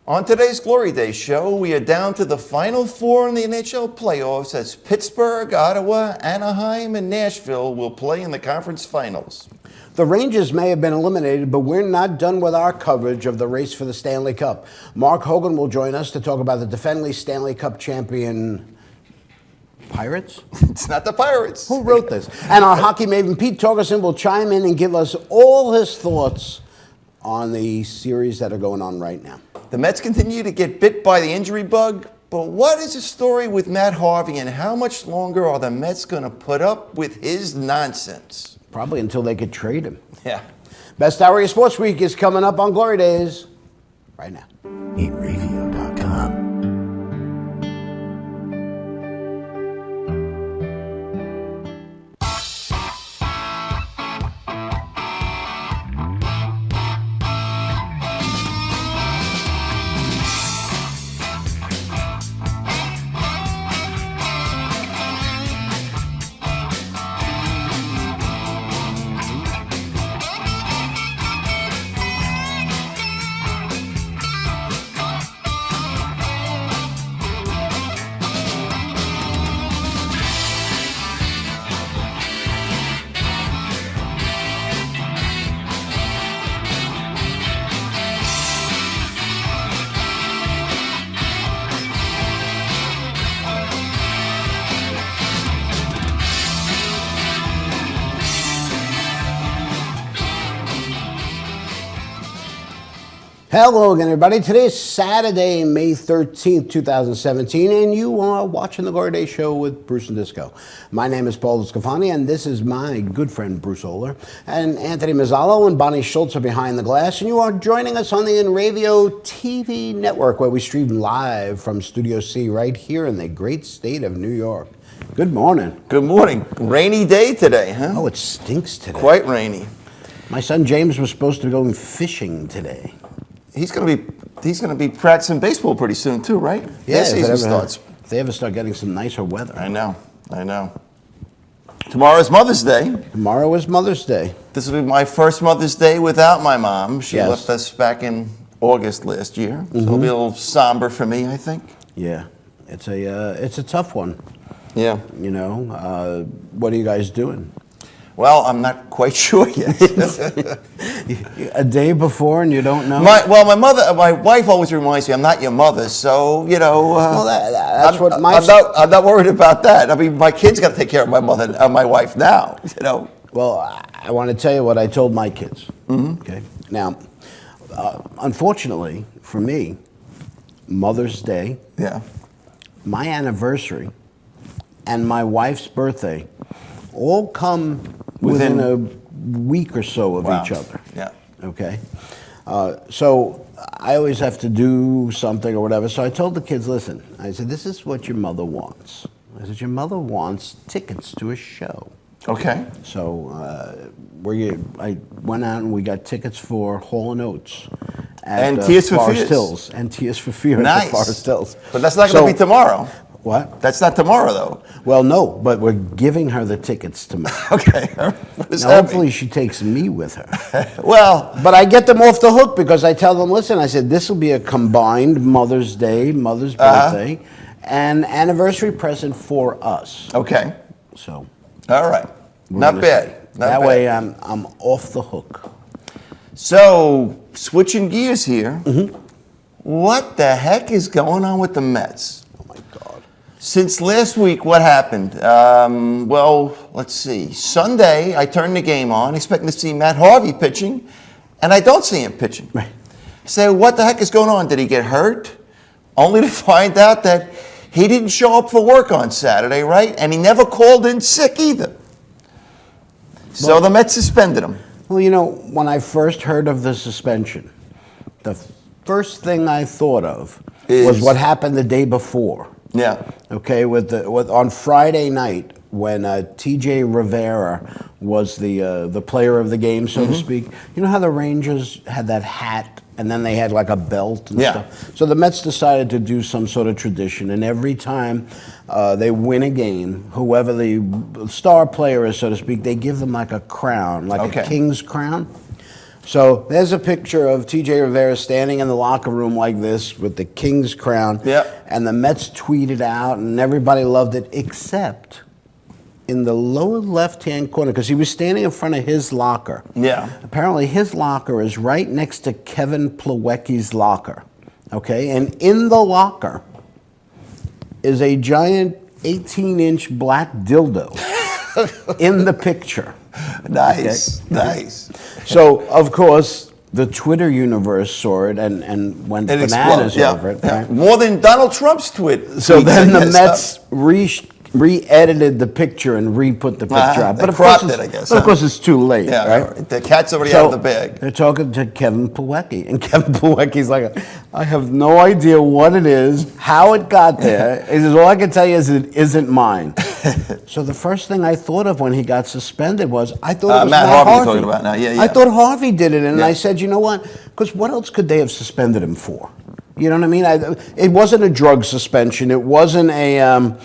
On today's Glory Day show, we are down to the Final Four in the NHL playoffs as Pittsburgh, Ottawa, Anaheim, and Nashville will play in the conference finals. The Rangers may have been eliminated, but we're not done with our coverage of the race for the Stanley Cup. Mark Hogan will join us to talk about the defending Stanley Cup champion Pirates? It's not the Pirates. Who wrote this? And our hockey maven Pete Torgerson will chime in and give us all his thoughts on the series that are going on right now. The Mets continue to get bit by the injury bug, but what is the story with Matt Harvey and how much longer are the Mets going to put up with his nonsense? Probably until they could trade him. Yeah. Best Hour of Sports Week is coming up on Glory Days right now. Inravio.com. Hello again, everybody. Today is Saturday, May 13th, 2017, and you are watching the Glory Day Show with Bruce and Disco. My name is Paul Scafani, and this is my good friend Bruce Oler. And Anthony Mazzallo and Bonnie Schultz are behind the glass, and you are joining us on the Inravio TV network, where we stream live from Studio C right here in the great state of New York. Good morning. Good morning. Rainy day today, huh? Oh, it stinks today. Quite rainy. My son James was supposed to be going fishing today. He's going to be practicing baseball pretty soon too, right? Yeah, season starts. If they ever start getting some nicer weather. I know. Tomorrow's Mother's Day. Tomorrow is Mother's Day. This will be my first Mother's Day without my mom. She Yes. left us back in August last year. So it'll be a little somber for me, I think. Yeah, it's a tough one. Yeah. You know, what are you guys doing? Well, I'm not quite sure yet. A day before and you don't know? My wife always reminds me, I'm not your mother, so, you know. Well, that's what I'm not worried about that. I mean, my kids got to take care of my wife now, you know. Well, I want to tell you what I told my kids. Mm-hmm. Okay. Now, unfortunately for me, Mother's Day, yeah, my anniversary, and my wife's birthday all come within a week or so of each other. Yeah. Okay. So I always have to do something or whatever. So I told the kids, listen, I said, this is what your mother wants. I said, your mother wants tickets to a show. Okay. So I went out and we got tickets for Hall & Oates at Tears for Forest Fears. Hills. And Tears for Fears Nice. at Forest Hills. But that's not going to be tomorrow. What? That's not tomorrow, though. Well, no, but we're giving her the tickets tomorrow. Okay. What does Now, that hopefully mean? she takes me with her. Well, But I get them off the hook because I tell them, listen, I said, this will be a combined Mother's Day, Mother's birthday, and anniversary present for us. okay. So All right. we're Not gonna bad. say. Not That bad. way I'm off the hook. So, switching gears here, what the heck is going on with the Mets? Oh, my God. Since last week, what happened? Well, let's see. Sunday, I turned the game on, expecting to see Matt Harvey pitching, and I don't see him pitching. Right. So, what the heck is going on? Did he get hurt? Only to find out that he didn't show up for work on Saturday, right? And he never called in sick either. So the Mets suspended him. Well, you know, when I first heard of the suspension, the first thing I thought of was what happened the day before. Yeah. Okay, on Friday night when T.J. Rivera was the player of the game, so to speak. You know how the Rangers had that hat and then they had like a belt and stuff? So the Mets decided to do some sort of tradition, and every time they win a game, whoever the star player is, so to speak, they give them like a crown, like a king's crown. So there's a picture of T.J. Rivera standing in the locker room like this with the King's crown. Yep. And the Mets tweeted out, and everybody loved it, except in the lower left-hand corner, because he was standing in front of his locker. Yeah. Apparently his locker is right next to Kevin Plawecki's locker. Okay? And in the locker is a giant 18-inch black dildo in the picture. Nice, Okay. nice. So, of course, the Twitter universe saw it and went It bananas exploded, yeah, over it. yeah. Right? More than Donald Trump's tweet. So then the Yes, Mets re-edited the picture and re-put the picture out. They But of course, cropped it, I guess, But of huh? course, it's too late, Yeah, right? the cat's already So out of the bag. they're talking to Kevin Plawecki, and Kevin Plawecki's like, I have no idea what it is, how it got there. He says, all I can tell you is it isn't mine. So the first thing I thought of when he got suspended was, I thought it was Matt Matt Harvey Harvey. you're talking about now. Yeah, yeah. I thought Harvey did it, and Yeah. I said, you know what? Because what else could they have suspended him for? You know what I mean? It wasn't a drug suspension. It wasn't an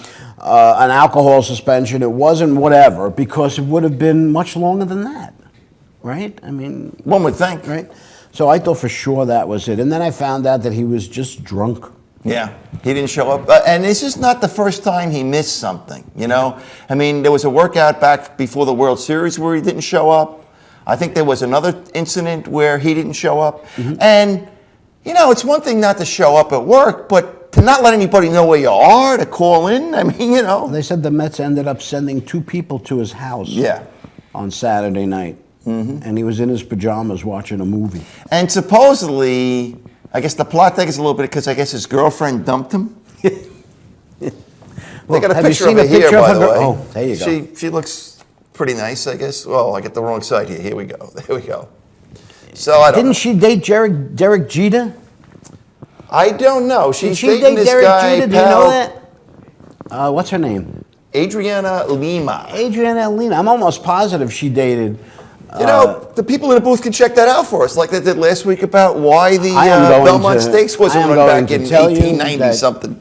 alcohol suspension. It wasn't whatever, because it would have been much longer than that, right? I mean, One would think. right? So I thought for sure that was it. And then I found out that he was just drunk. Yeah, he didn't show up. And this is not the first time he missed something, you know? I mean, there was a workout back before the World Series where he didn't show up. I think there was another incident where he didn't show up. Mm-hmm. And, you know, it's one thing not to show up at work, but to not let anybody know where you are, to call in, I mean, you know. They said the Mets ended up sending 2 people to his house Yeah. on Saturday night. Mm-hmm. And he was in his pajamas watching a movie. And supposedly, I guess the plot thickens a little bit because I guess his girlfriend dumped him. Well, They got a have you picture seen of a her here, picture of by her the girl- way. Oh, there you go. She looks pretty nice, I guess. Well, I get the wrong side here. Here we go. There we go. So I don't Didn't know. she date Derek Jeter? I don't know. Did She's she dating date this Derek guy, Jeter? Do you pal, know that? What's her name? Adriana Lima. Adriana Lina. I'm almost positive she dated. You know, the people in the booth can check that out for us, like they did last week about why the I am going Belmont to- Stakes I wasn't am run going back to in tell you 1890 that- something.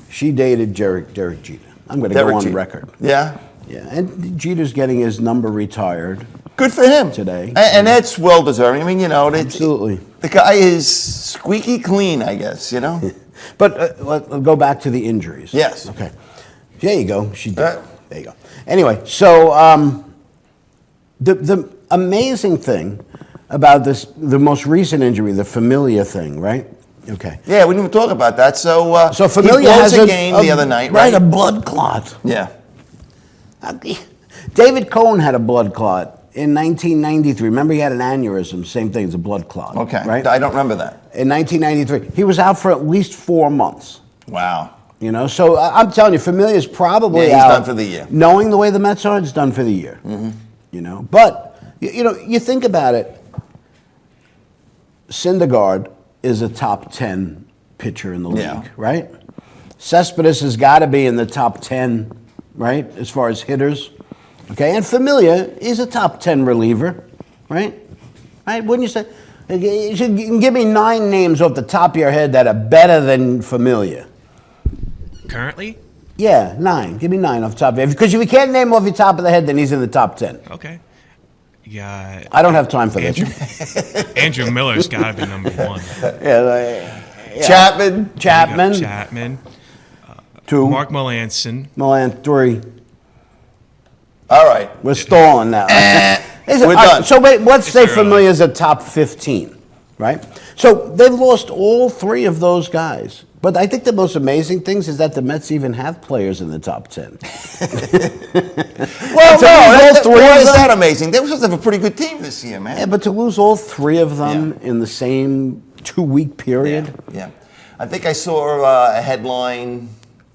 She dated Derek Jeter. I'm going to go Derek on Jeter. record. Yeah. Yeah, and Jeter's getting his number retired. Good for him. Today. And that's well deserving. I mean, you know, Absolutely. the guy is squeaky clean, I guess, you know? But let's go back to the injuries. Yes. Okay. There you go. She did. Right. There you go. Anyway, so the amazing thing about this, the most recent injury, the Familia thing, right? Okay. Yeah, we didn't even talk about that. So, So he Familia blows has a game the other night, right? a blood clot. Yeah. David Cohn had a blood clot in 1993. Remember, he had an aneurysm. Same thing as a blood clot. Okay. Right. I don't remember that. In 1993, he was out for at least 4 months. Wow. You know, so I'm telling you, Familia's probably Yeah, he's out. done for the year. Knowing the way the Mets are, it's done for the year. Mm-hmm. You know, but you know, you think about it. Syndergaard is a top 10 pitcher in the league, Yeah. right? Cespedes has got to be in the top 10, right, as far as hitters. Okay, and Familia is a top 10 reliever, right? Right? Wouldn't you say? You should give me 9 names off the top of your head that are better than Familia. Currently? Yeah, 9. Give me 9 off the top of your head. Because if you can't name off your top of the head, then he's in the top 10. Okay. Yeah. I don't have time for Andrew, this. Andrew Miller's got to be number 1. Yeah. Chapman. Chapman. Chapman. 2. Mark Melanson. Milan, 3. All right. We're stalling now. We're done. So wait, let's say It's early. Familia's a top 15, right? So they've lost all 3 of those guys. But I think the most amazing things is that the Mets even have players in the top 10. Well, to lose all 3 why of is them- that amazing? They were supposed to have a pretty good team this year, man. Yeah, but to lose all 3 of them in the same 2-week period. Yeah. I think I saw a headline,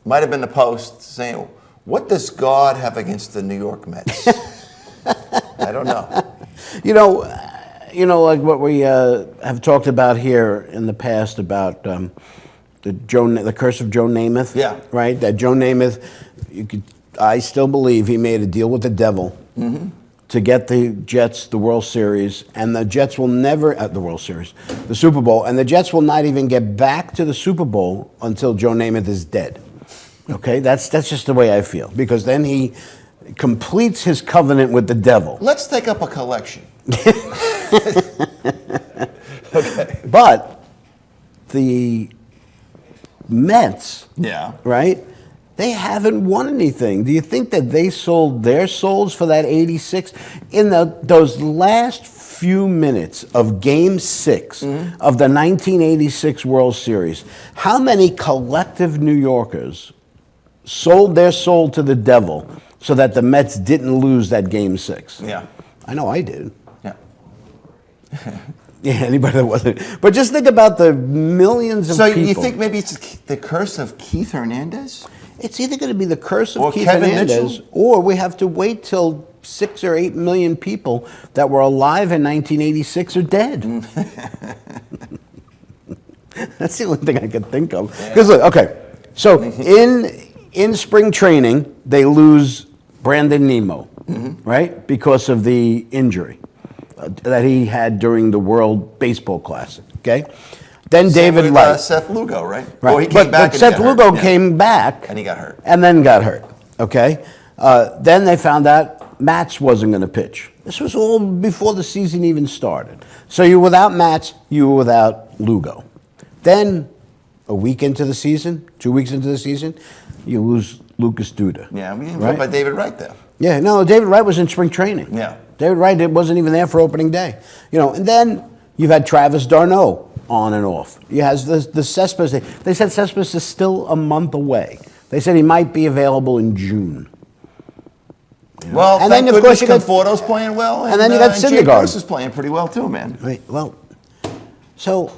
might have been the Post, saying, "What does God have against the New York Mets?" I don't know. You know, like what we have talked about here in the past about the curse of Joe Namath. Yeah. Right. That Joe Namath, I still believe he made a deal with the devil to get the Jets the World Series, and the Jets will never the World Series, the Super Bowl, and the Jets will not even get back to the Super Bowl until Joe Namath is dead. Okay, that's just the way I feel, because then he completes his covenant with the devil. Let's take up a collection. But the Mets, Yeah. right? They haven't won anything. Do you think that they sold their souls for that 86? In those last few minutes of Game 6 of the 1986 World Series, how many collective New Yorkers sold their soul to the devil so that the Mets didn't lose that Game 6? Yeah. I know I did. Yeah. Yeah, anybody that wasn't. But just think about the millions of So people. you think maybe it's the curse of Keith Hernandez? It's either going to be the curse of Or Keith Kevin Hernandez, Mitchell? or we have to wait till 6 or 8 million people that were alive in 1986 are dead. That's the only thing I could think of. Because look, okay, so in spring training they lose Brandon Nemo, right, because of the injury that he had during the World Baseball Classic. Okay, then Same David with, Wright. Seth Lugo, right? Right. Well, he came back but and Seth got hurt. Lugo Yeah. came back. And he got hurt. And then got hurt. Okay? Then they found out Matz wasn't going to pitch. This was all before the season even started. So you're without Matz, you were without Lugo. Then, a week into the season, 2 weeks into the season, you lose Lucas Duda. Yeah, we didn't Right? talk about David Wright there. Yeah, no, David Wright was in spring training. Yeah. David Wright wasn't even there for opening day. You know, and then you've had Travis d'Arnaud on and off. You have the Cespedes. They said Cespedes is still a month away. They said he might be available in June. Well, And thank then, of goodness course, you got- Conforto's playing well. and then you got Jay Syndergaard. Bruce is playing pretty well too, man. Right. Well, so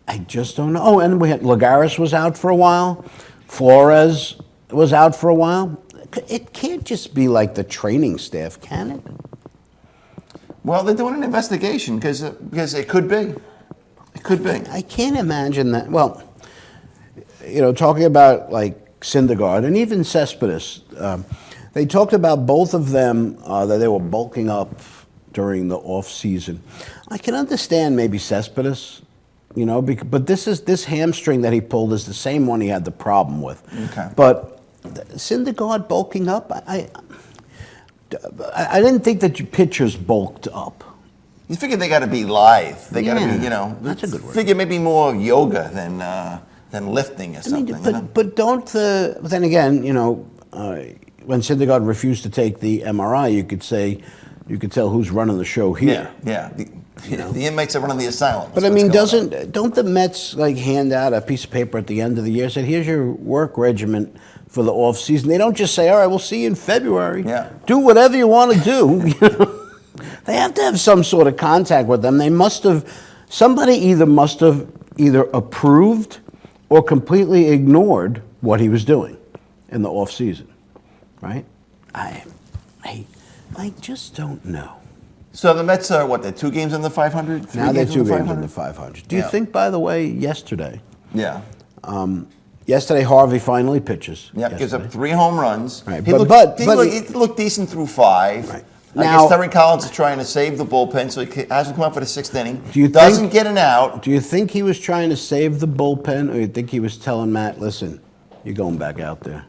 I just don't know. Oh, and we had Lagares was out for a while. Flores was out for a while. It can't just be like the training staff, can it? Well, they're doing an investigation because it could be. It could be. I can't imagine that. Well, you know, talking about like Syndergaard and even Cespedes, they talked about both of them that they were bulking up during the off season. I can understand maybe Cespedes, you know, but this hamstring that he pulled is the same one he had the problem with. Okay. But Syndergaard bulking up, I didn't think that your pitchers bulked up. You figure they got to be lithe. They got to Yeah, be, you know. that's a good word. Figure maybe more yoga than lifting or I something. mean, you know? but don't the? But then again, you know, when Syndergaard refused to take the MRI, you could tell who's running the show here. Yeah. The inmates are running the asylum. But I mean, don't the Mets like hand out a piece of paper at the end of the year, said, "Here's your work regimen for the off season"? They don't just say, "All right, we'll see you in February." Yeah. Do whatever you want to do. You know? They have to have some sort of contact with them. They must have. Somebody must have either approved or completely ignored what he was doing in the off season, right? I just don't know. So the Mets are what? They're 2 games under 500. Now they're 2 games 500? under 500. Do you Yeah. think, by the way, yesterday? Yeah. Yesterday, Harvey finally pitches. Yeah, gives yesterday. up 3 home runs. Right, He but- looked decent through 5. Right. I Now- guess Terry Collins is trying to save the bullpen, so he hasn't come out for the 6th inning. Do you Doesn't think- get an out. Do you think he was trying to save the bullpen, or you think he was telling Matt, "Listen, you're going back out there.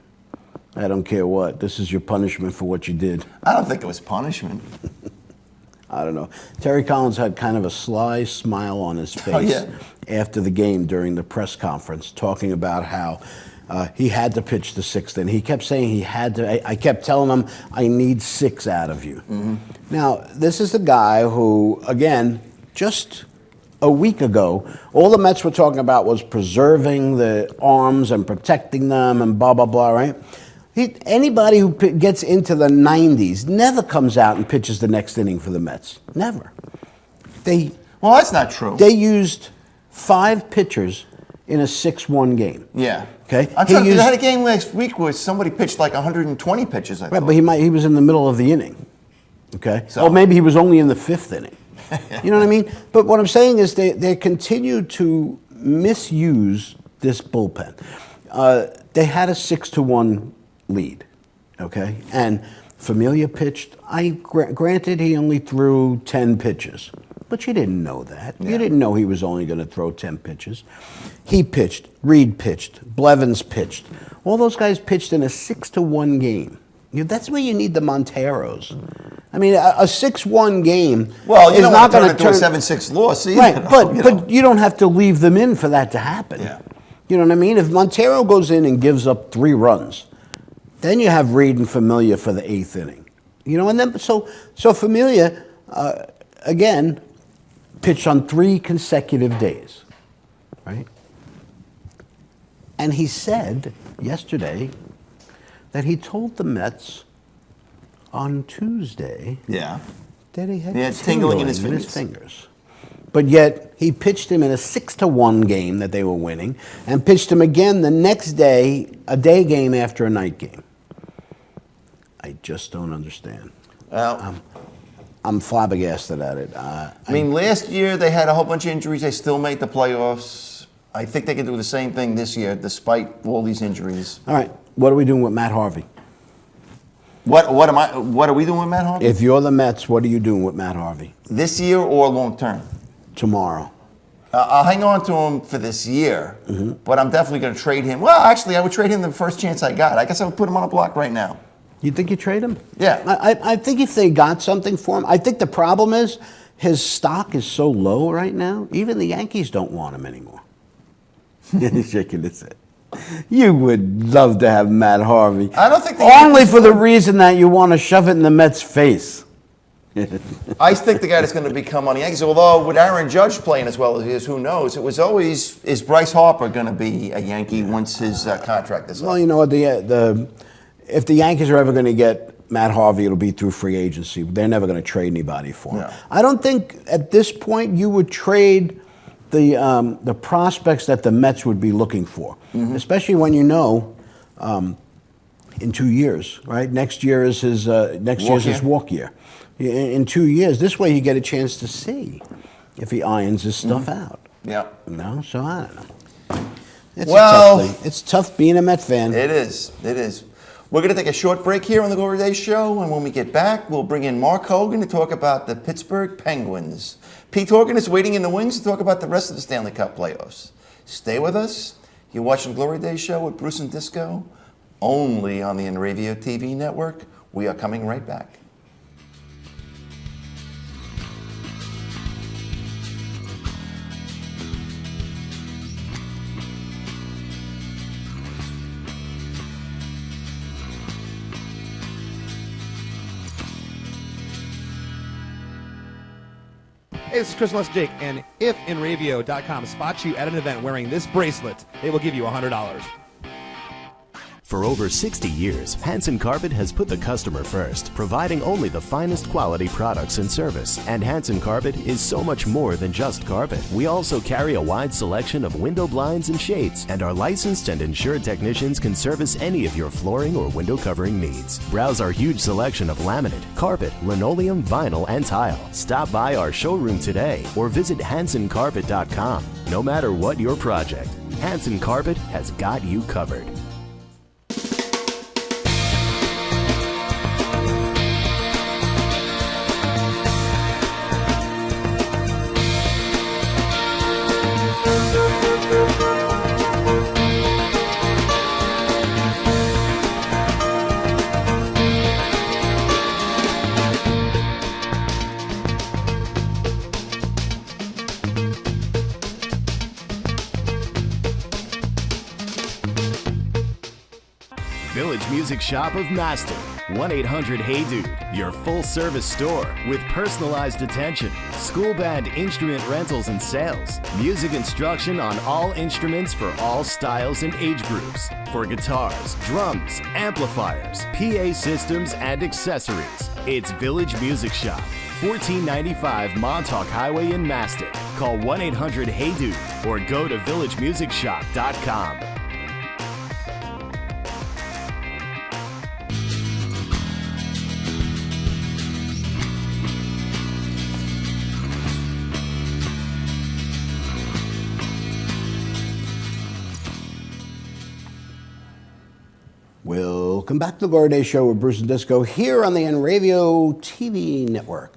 I don't care what. This is your punishment for what you did." I don't think it was punishment. I don't know. Terry Collins had kind of a sly smile on his face Oh, yeah. after the game during the press conference, talking about how he had to pitch the 6th inning. He kept saying he had to. I kept telling him, "I need 6 out of you." Mm-hmm. Now, this is the guy who, again, just a week ago, all the Mets were talking about was preserving the arms and protecting them and blah, blah, blah, right? Anybody who gets into the 90s never comes out and pitches the next inning for the Mets. Never. Well, that's not true. They used 5 pitchers in a 6-1 game. Yeah. Okay. I'm trying to think, I had a game last week where somebody pitched like 120 pitches, I Right, thought. but he was in the middle of the inning. Okay. So- Or maybe he was only in the 5th inning. You know what I mean? But what I'm saying is they continue to misuse this bullpen. They had a 6-1 lead. Okay. And Familia pitched. Granted, he only threw 10 pitches. But you didn't know that. Yeah. You didn't know he was only going to throw 10 pitches. He pitched. Reed pitched. Blevins pitched. All those guys pitched in a 6-1 game. That's where you need the Monteros. I mean, a 6-1 game Well, you is don't not want to turn going it to into a 7-6 loss either. Right, but you know. but you don't have to leave them in for that to happen. Yeah. You know what I mean? If Montero goes in and gives up 3 runs, then you have Reed and Familia for the 8th inning. You know, and then so Familia again pitched on 3 consecutive days, right? And he said yesterday that he told the Mets on Tuesday Yeah. that he had tingling in his fingers. But yet he pitched him in a 6-1 game that they were winning, and pitched him again the next day, a day game after a night game. I just don't understand. Well, I'm flabbergasted at it. I mean, last year they had a whole bunch of injuries. They still made the playoffs. I think they can do the same thing this year, despite all these injuries. All right, what are we doing with Matt Harvey? What are we doing with Matt Harvey? If you're the Mets, what are you doing with Matt Harvey This year or long term? tomorrow? I'll hang on to him for this year, but I'm definitely going to trade him. Well, actually, I would trade him the first chance I got. I guess I would put him on a block right now. You think you trade him? Yeah. I think if they got something for him, I think the problem is his stock is so low right now, even the Yankees don't want him anymore. He's shaking his head. You would love to have Matt Harvey. I don't think the only Yankees for the reason that you want to shove it in the Mets' face. I think the guy that's going to become on the Yankees, although with Aaron Judge playing as well as he is, who knows? It was always, is Bryce Harper going to be a Yankee once his contract is up? Well, you know what? If the Yankees are ever going to get Matt Harvey, it'll be through free agency. They're never going to trade anybody for him. No. I don't think at this point you would trade the prospects that the Mets would be looking for, especially when you know in 2 years, right? Next year is his walk year. In 2 years, this way you get a chance to see if he irons his stuff out. Yeah. No, so I don't know. It's Well- a tough thing. It's tough being a Met fan. It is. It is. We're going to take a short break here on the Glory Days show, and when we get back, we'll bring in Mark Hogan to talk about the Pittsburgh Penguins. Pete Horgan is waiting in the wings to talk about the rest of the Stanley Cup playoffs. Stay with us. You're watching Glory Days show with Bruce and Disco, only on the Inravio TV network. We are coming right back. Hey, this is Chris Les Jake, and if Inravio.com spots you at an event wearing this bracelet, they will give you $100. For over 60 years, Hanson Carpet has put the customer first, providing only the finest quality products and service. And Hanson Carpet is so much more than just carpet. We also carry a wide selection of window blinds and shades, and our licensed and insured technicians can service any of your flooring or window covering needs. Browse our huge selection of laminate, carpet, linoleum, vinyl, and tile. Stop by our showroom today or visit HansonCarpet.com. No matter what your project, Hanson Carpet has got you covered. Village Music Shop of Mastic. 1-800-HEY-DUDE. Your full-service store with personalized attention, school band instrument rentals and sales, music instruction on all instruments for all styles and age groups, for guitars, drums, amplifiers, PA systems, and accessories. It's Village Music Shop. 1495 Montauk Highway in Mastic. Call 1-800-HEY-DUDE or go to villagemusicshop.com. Welcome back to the Glory Days Show with Bruce and Disco here on the Inravio TV network.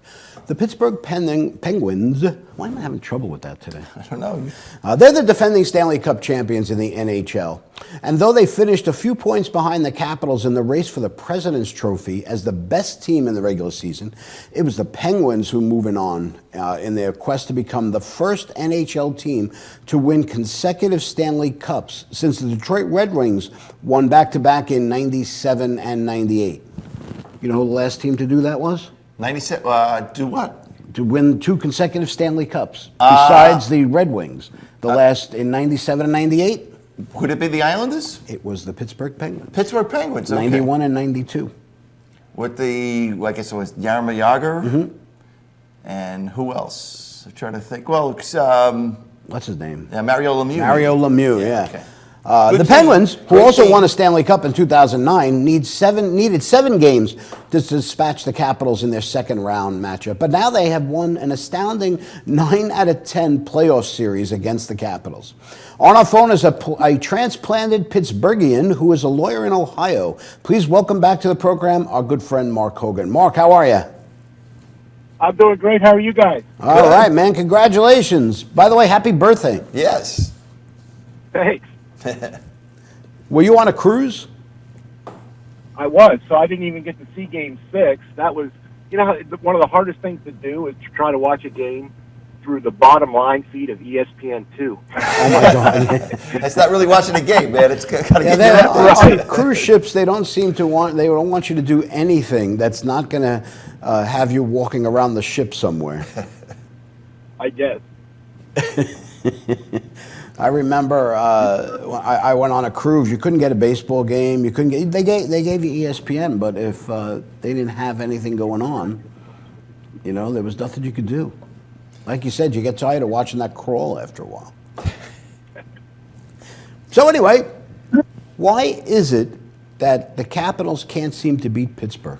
The Pittsburgh Penguins, why am I having trouble with that today? I don't know. They're the defending Stanley Cup champions in the NHL. And though they finished a few points behind the Capitals in the race for the President's Trophy as the best team in the regular season, it was the Penguins who moving on in their quest to become the first NHL team to win consecutive Stanley Cups since the Detroit Red Wings won back-to-back in 97 and 98. You know who the last team to do that was? 97, do what? To win 2 consecutive Stanley Cups, besides the Red Wings. The last in 97 and 98? Could it be the Islanders? It was the Pittsburgh Penguins. Pittsburgh Penguins, okay. 91 and 92. With the, I guess it was Jaromir Jagr. And who else? I'm trying to think. Well, What's his name? Mario Lemieux. Mario Lemieux, yeah. Okay. The Good Penguins, team. who Great also team. won a Stanley Cup in 2009, needed 7 games to dispatch the Capitals in their second round matchup. But now they have won an astounding 9 out of 10 playoff series against the Capitals. On our phone is a transplanted Pittsburghian who is a lawyer in Ohio. Please welcome back to the program our good friend Mark Hogan. Mark, how are you? I'm doing great. How are you guys? All right, man. Congratulations. By the way, happy birthday. Yes. Thanks. Were you on a cruise? I was, so I didn't even get to see Game 6. That was, one of the hardest things to do is to try to watch a game through the bottom line feed of ESPN2. Oh, my God. It's not really watching a game, man. It's got to Yeah, get you out there. on cruise ships, they don't want you to do anything that's not going to have you walking around the ship somewhere. I guess. I remember I went on a cruise. You couldn't get a baseball game. You couldn't get. They gave you ESPN, but if they didn't have anything going on, there was nothing you could do. Like you said, you get tired of watching that crawl after a while. So anyway, why is it that the Capitals can't seem to beat Pittsburgh?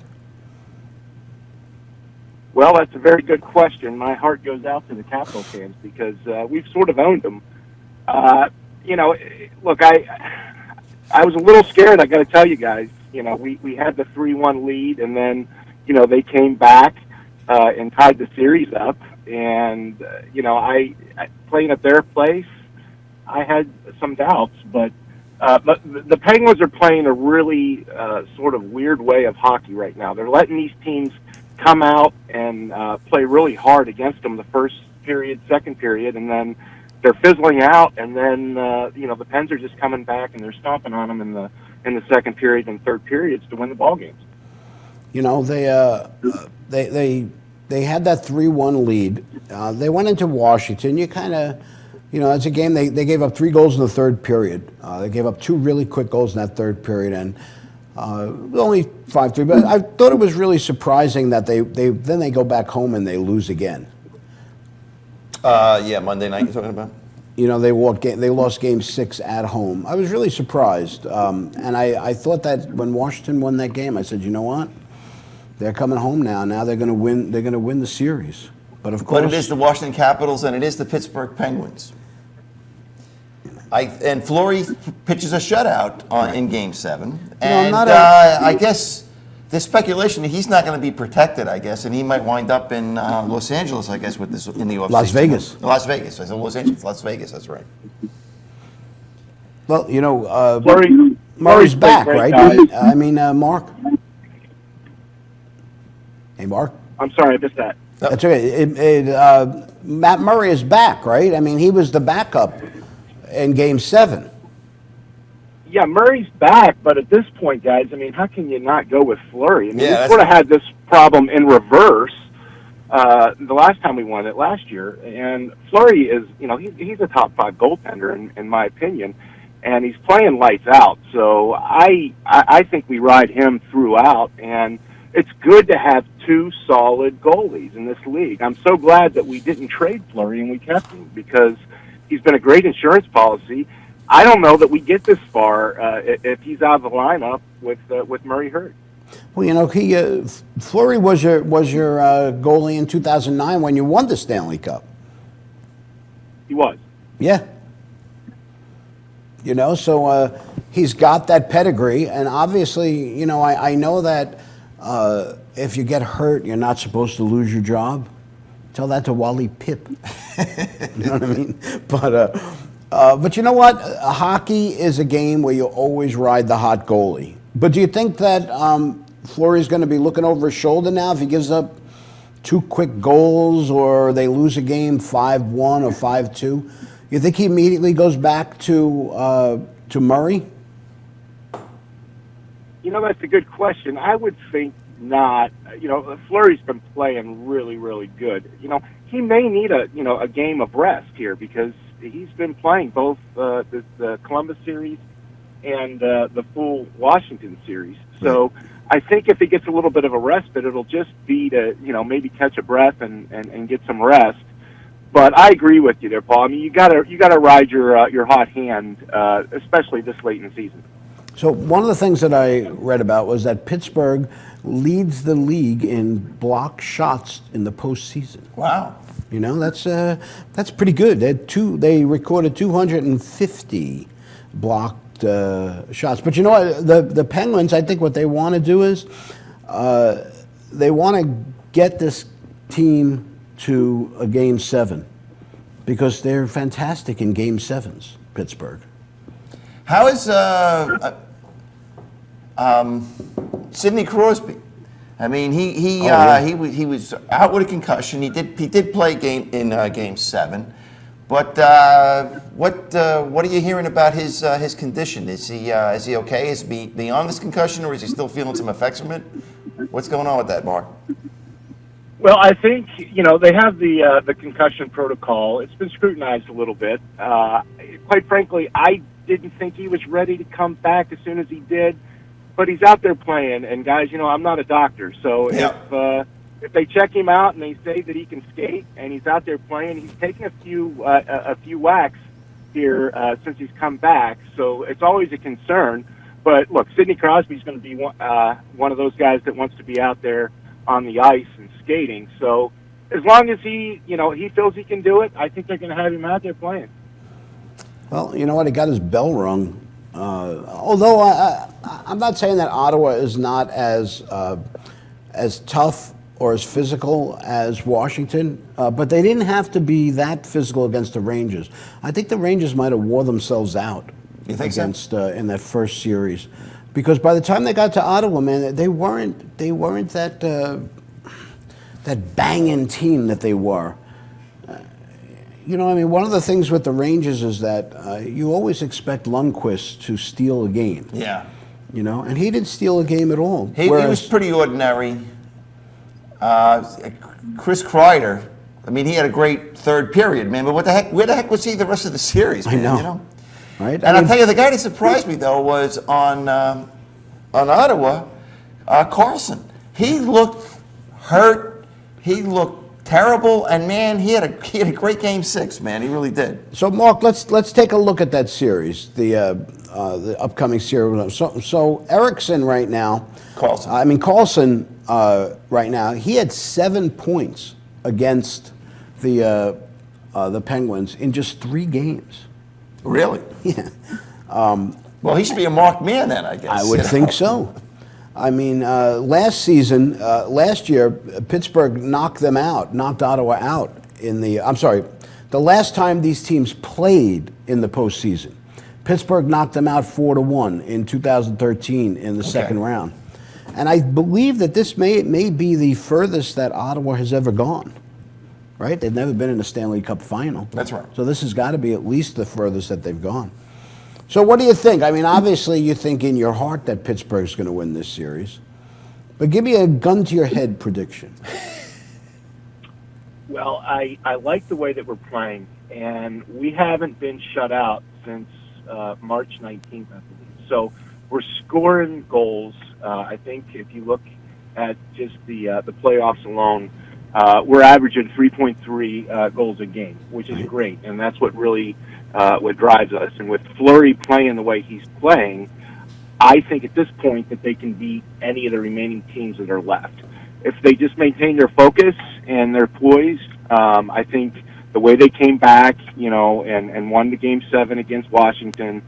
Well, that's a very good question. My heart goes out to the Capital fans because we've sort of owned them. Look, I was a little scared, I got to tell you guys. We had the 3-1 lead, and then, they came back and tied the series up. And, I playing at their place, I had some doubts. But the Penguins are playing a really sort of weird way of hockey right now. They're letting these teams come out and play really hard against them the first period, second period, and then they're fizzling out, and then the Pens are just coming back and they're stomping on them in the second period and third periods to win the ball games. They had that 3-1 lead. They went into Washington. You kind of, it's a game. They gave up 3 goals in the third period. They gave up 2 really quick goals in that third period, and only 5-3. But I thought it was really surprising that they go back home and they lose again. Yeah, Monday night you're talking about? They lost Game 6 at home. I was really surprised, and I thought that when Washington won that game, I said, you know what? They're coming home now. Now they're going to win. They're going to win the series. But of course, But it is the Washington Capitals and it is the Pittsburgh Penguins. And Fleury pitches a shutout in Game 7, and I guess there's speculation that he's not going to be protected. I guess, and he might wind up in Los Angeles. I guess with this in the offseason. Las Vegas. Las Vegas. I said Los Angeles. Las Vegas. That's right. Well, Fleury's Murray's back, played right? great, guys. Mark. Hey, Mark. I'm sorry, I missed that. That's okay. Matt Murray is back, right? I mean, he was the backup in Game 7. Yeah, Murray's back, but at this point, guys, I mean, how can you not go with Fleury? I mean, Yeah, we sort of had this problem in reverse the last time we won it last year, and Fleury is, he's a top 5 goaltender in my opinion, and he's playing lights out. So I think we ride him throughout, and it's good to have 2 solid goalies in this league. I'm so glad that we didn't trade Fleury and we kept him because he's been a great insurance policy. I don't know that we get this far if he's out of the lineup with Murray hurt. Well, Fleury was your goalie in 2009 when you won the Stanley Cup. He was. Yeah. So he's got that pedigree, and obviously, I know that if you get hurt, you're not supposed to lose your job. Tell that to Wally Pip. You know what I mean? But you know what? Hockey is a game where you always ride the hot goalie. But do you think that Fleury's going to be looking over his shoulder now if he gives up 2 quick goals or they lose a game 5-1 or 5-2? You think he immediately goes back to Murray? You know, that's a good question. I would think not. You know, Fleury's been playing really, really good. You know, he may need a game of rest here because he's been playing both the Columbus series and the full Washington series. So I think if he gets a little bit of a respite, it'll just be to, maybe catch a breath and get some rest. But I agree with you there, Paul. I mean, you gotta ride your hot hand, especially this late in the season. So one of the things that I read about was that Pittsburgh leads the league in block shots in the postseason. Wow. You know, that's pretty good. They recorded 250 blocked shots. But you know what? The Penguins, I think what they want to do is they want to get this team to a Game 7 because they're fantastic in Game 7s, Pittsburgh. How is Sidney Crosby? I mean, he was out with a concussion. He did play Game 7, but what are you hearing about his condition? Is he okay? Is he beyond this concussion, or is he still feeling some effects from it? What's going on with that, Mark? Well, I think they have the concussion protocol. It's been scrutinized a little bit. Quite frankly, I didn't think he was ready to come back as soon as he did. But he's out there playing, and guys, I'm not a doctor, so if they check him out and they say that he can skate and he's out there playing, he's taken a few whacks here since he's come back, so it's always a concern. But look, Sidney Crosby's going to be one of those guys that wants to be out there on the ice and skating. So as long as he feels he can do it, I think they're going to have him out there playing. Well, you know what? He got his bell rung. Although I'm not saying that Ottawa is not as tough or as physical as Washington, but they didn't have to be that physical against the Rangers. I think the Rangers might have wore themselves out against in that first series, because by the time they got to Ottawa, man, they weren't that banging team that they were. One of the things with the Rangers is that you always expect Lundqvist to steal a game. Yeah. And he didn't steal a game at all. He was pretty ordinary. Chris Kreider, I mean, he had a great third period, man, but where the heck was he the rest of the series, man? I know. Right? And I'll tell you, the guy that surprised me, though, was on Ottawa, Carlson. He looked hurt. He looked terrible, and man, he had a great Game 6, man. He really did. So, Mark, let's take a look at that series, the upcoming series. So Eriksson right now, Carlson right now, he had 7 points against the Penguins in just 3 games. Really? Yeah. Well, he should be a marked man then, I guess. I would think so. I mean, last year, Pittsburgh knocked Ottawa out the last time these teams played in the postseason. Pittsburgh knocked them out 4-1 in 2013 in the second round. And I believe that this may be the furthest that Ottawa has ever gone, right? They've never been in a Stanley Cup final. That's right. So this has got to be at least the furthest that they've gone. So what do you think? I mean, obviously you think in your heart that Pittsburgh's going to win this series. But give me a gun-to-your-head prediction. Well, I like the way that we're playing, and we haven't been shut out since March 19th, I believe. So we're scoring goals. I think if you look at just the playoffs alone, we're averaging 3.3 goals a game, which is great, and that's what really what drives us. And with Fleury playing the way he's playing, I think at this point that they can beat any of the remaining teams that are left. If they just maintain their focus and their poise, I think the way they came back, and won the Game 7 against Washington.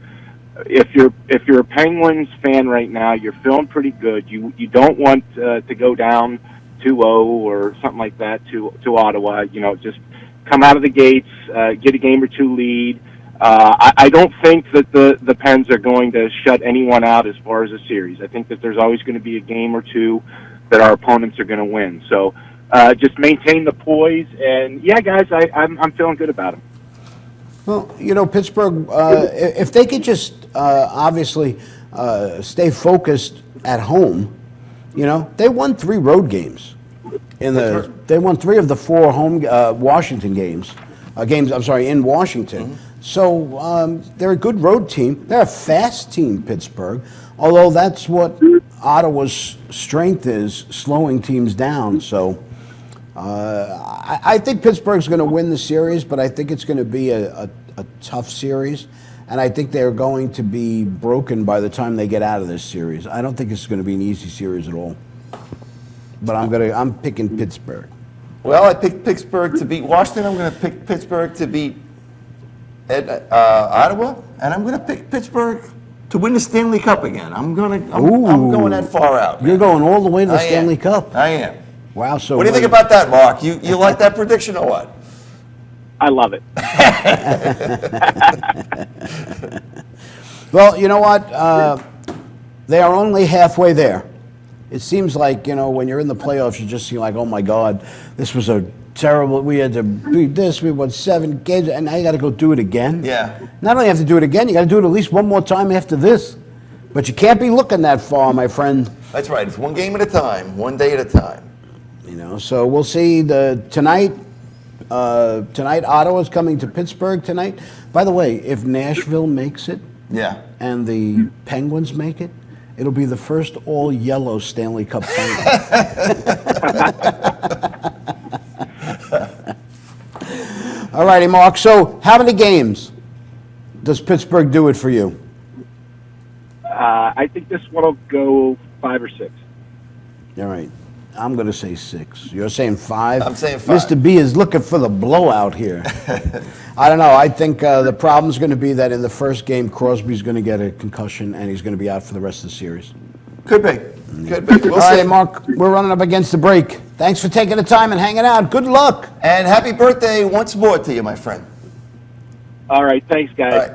If you're a Penguins fan right now, you're feeling pretty good. You don't want to go down 2-0 or something like that to Ottawa. Just come out of the gates, get a game or two lead. I don't think that the Pens are going to shut anyone out as far as a series. I think that there's always going to be a game or two that our opponents are going to win. So just maintain the poise, and yeah, guys, I'm feeling good about them. Well, Pittsburgh, if they could just obviously stay focused at home, they won 3 road games. They won 3 of the 4 home Washington games. In Washington. Mm-hmm. So they're a good road team. They're a fast team, Pittsburgh. Although that's what Ottawa's strength is, slowing teams down. So I think Pittsburgh's going to win the series, but I think it's going to be a tough series. And I think they're going to be broken by the time they get out of this series. I don't think it's going to be an easy series at all. But I'm picking Pittsburgh. Well, I picked Pittsburgh to beat Washington. I'm going to pick Pittsburgh to beat Ottawa, and I'm going to pick Pittsburgh to win the Stanley Cup again. I'm going that far out. Man. You're going all the way to the I Stanley am. Cup. I am. Wow. So what do you think about that, Mark? You like that prediction or what? I love it. Well, you know what? They are only halfway there. It seems like, when you're in the playoffs, you just see like, oh my God, this was a terrible, we had to beat this, we won 7 games, and now you got to go do it again. Yeah. Not only have to do it again, you got to do it at least one more time after this. But you can't be looking that far, my friend. That's right. It's one game at a time, one day at a time. So we'll see tonight. Tonight, Ottawa's coming to Pittsburgh tonight. By the way, if Nashville makes it, Yeah. and the Penguins make it, it'll be the first all-yellow Stanley Cup final. All righty, Mark. So how many games does Pittsburgh do it for you? I think this one will go 5 or 6. All right. I'm going to say 6. You're saying 5? I'm saying 5. Mr. B is looking for the blowout here. I don't know. I think the problem's going to be that in the first game, Crosby's going to get a concussion, and he's going to be out for the rest of the series. Could be. Could be. We'll All right, see. Mark, we're running up against the break. Thanks for taking the time and hanging out. Good luck. And happy birthday once more to you, my friend. All right, thanks, guys. All right.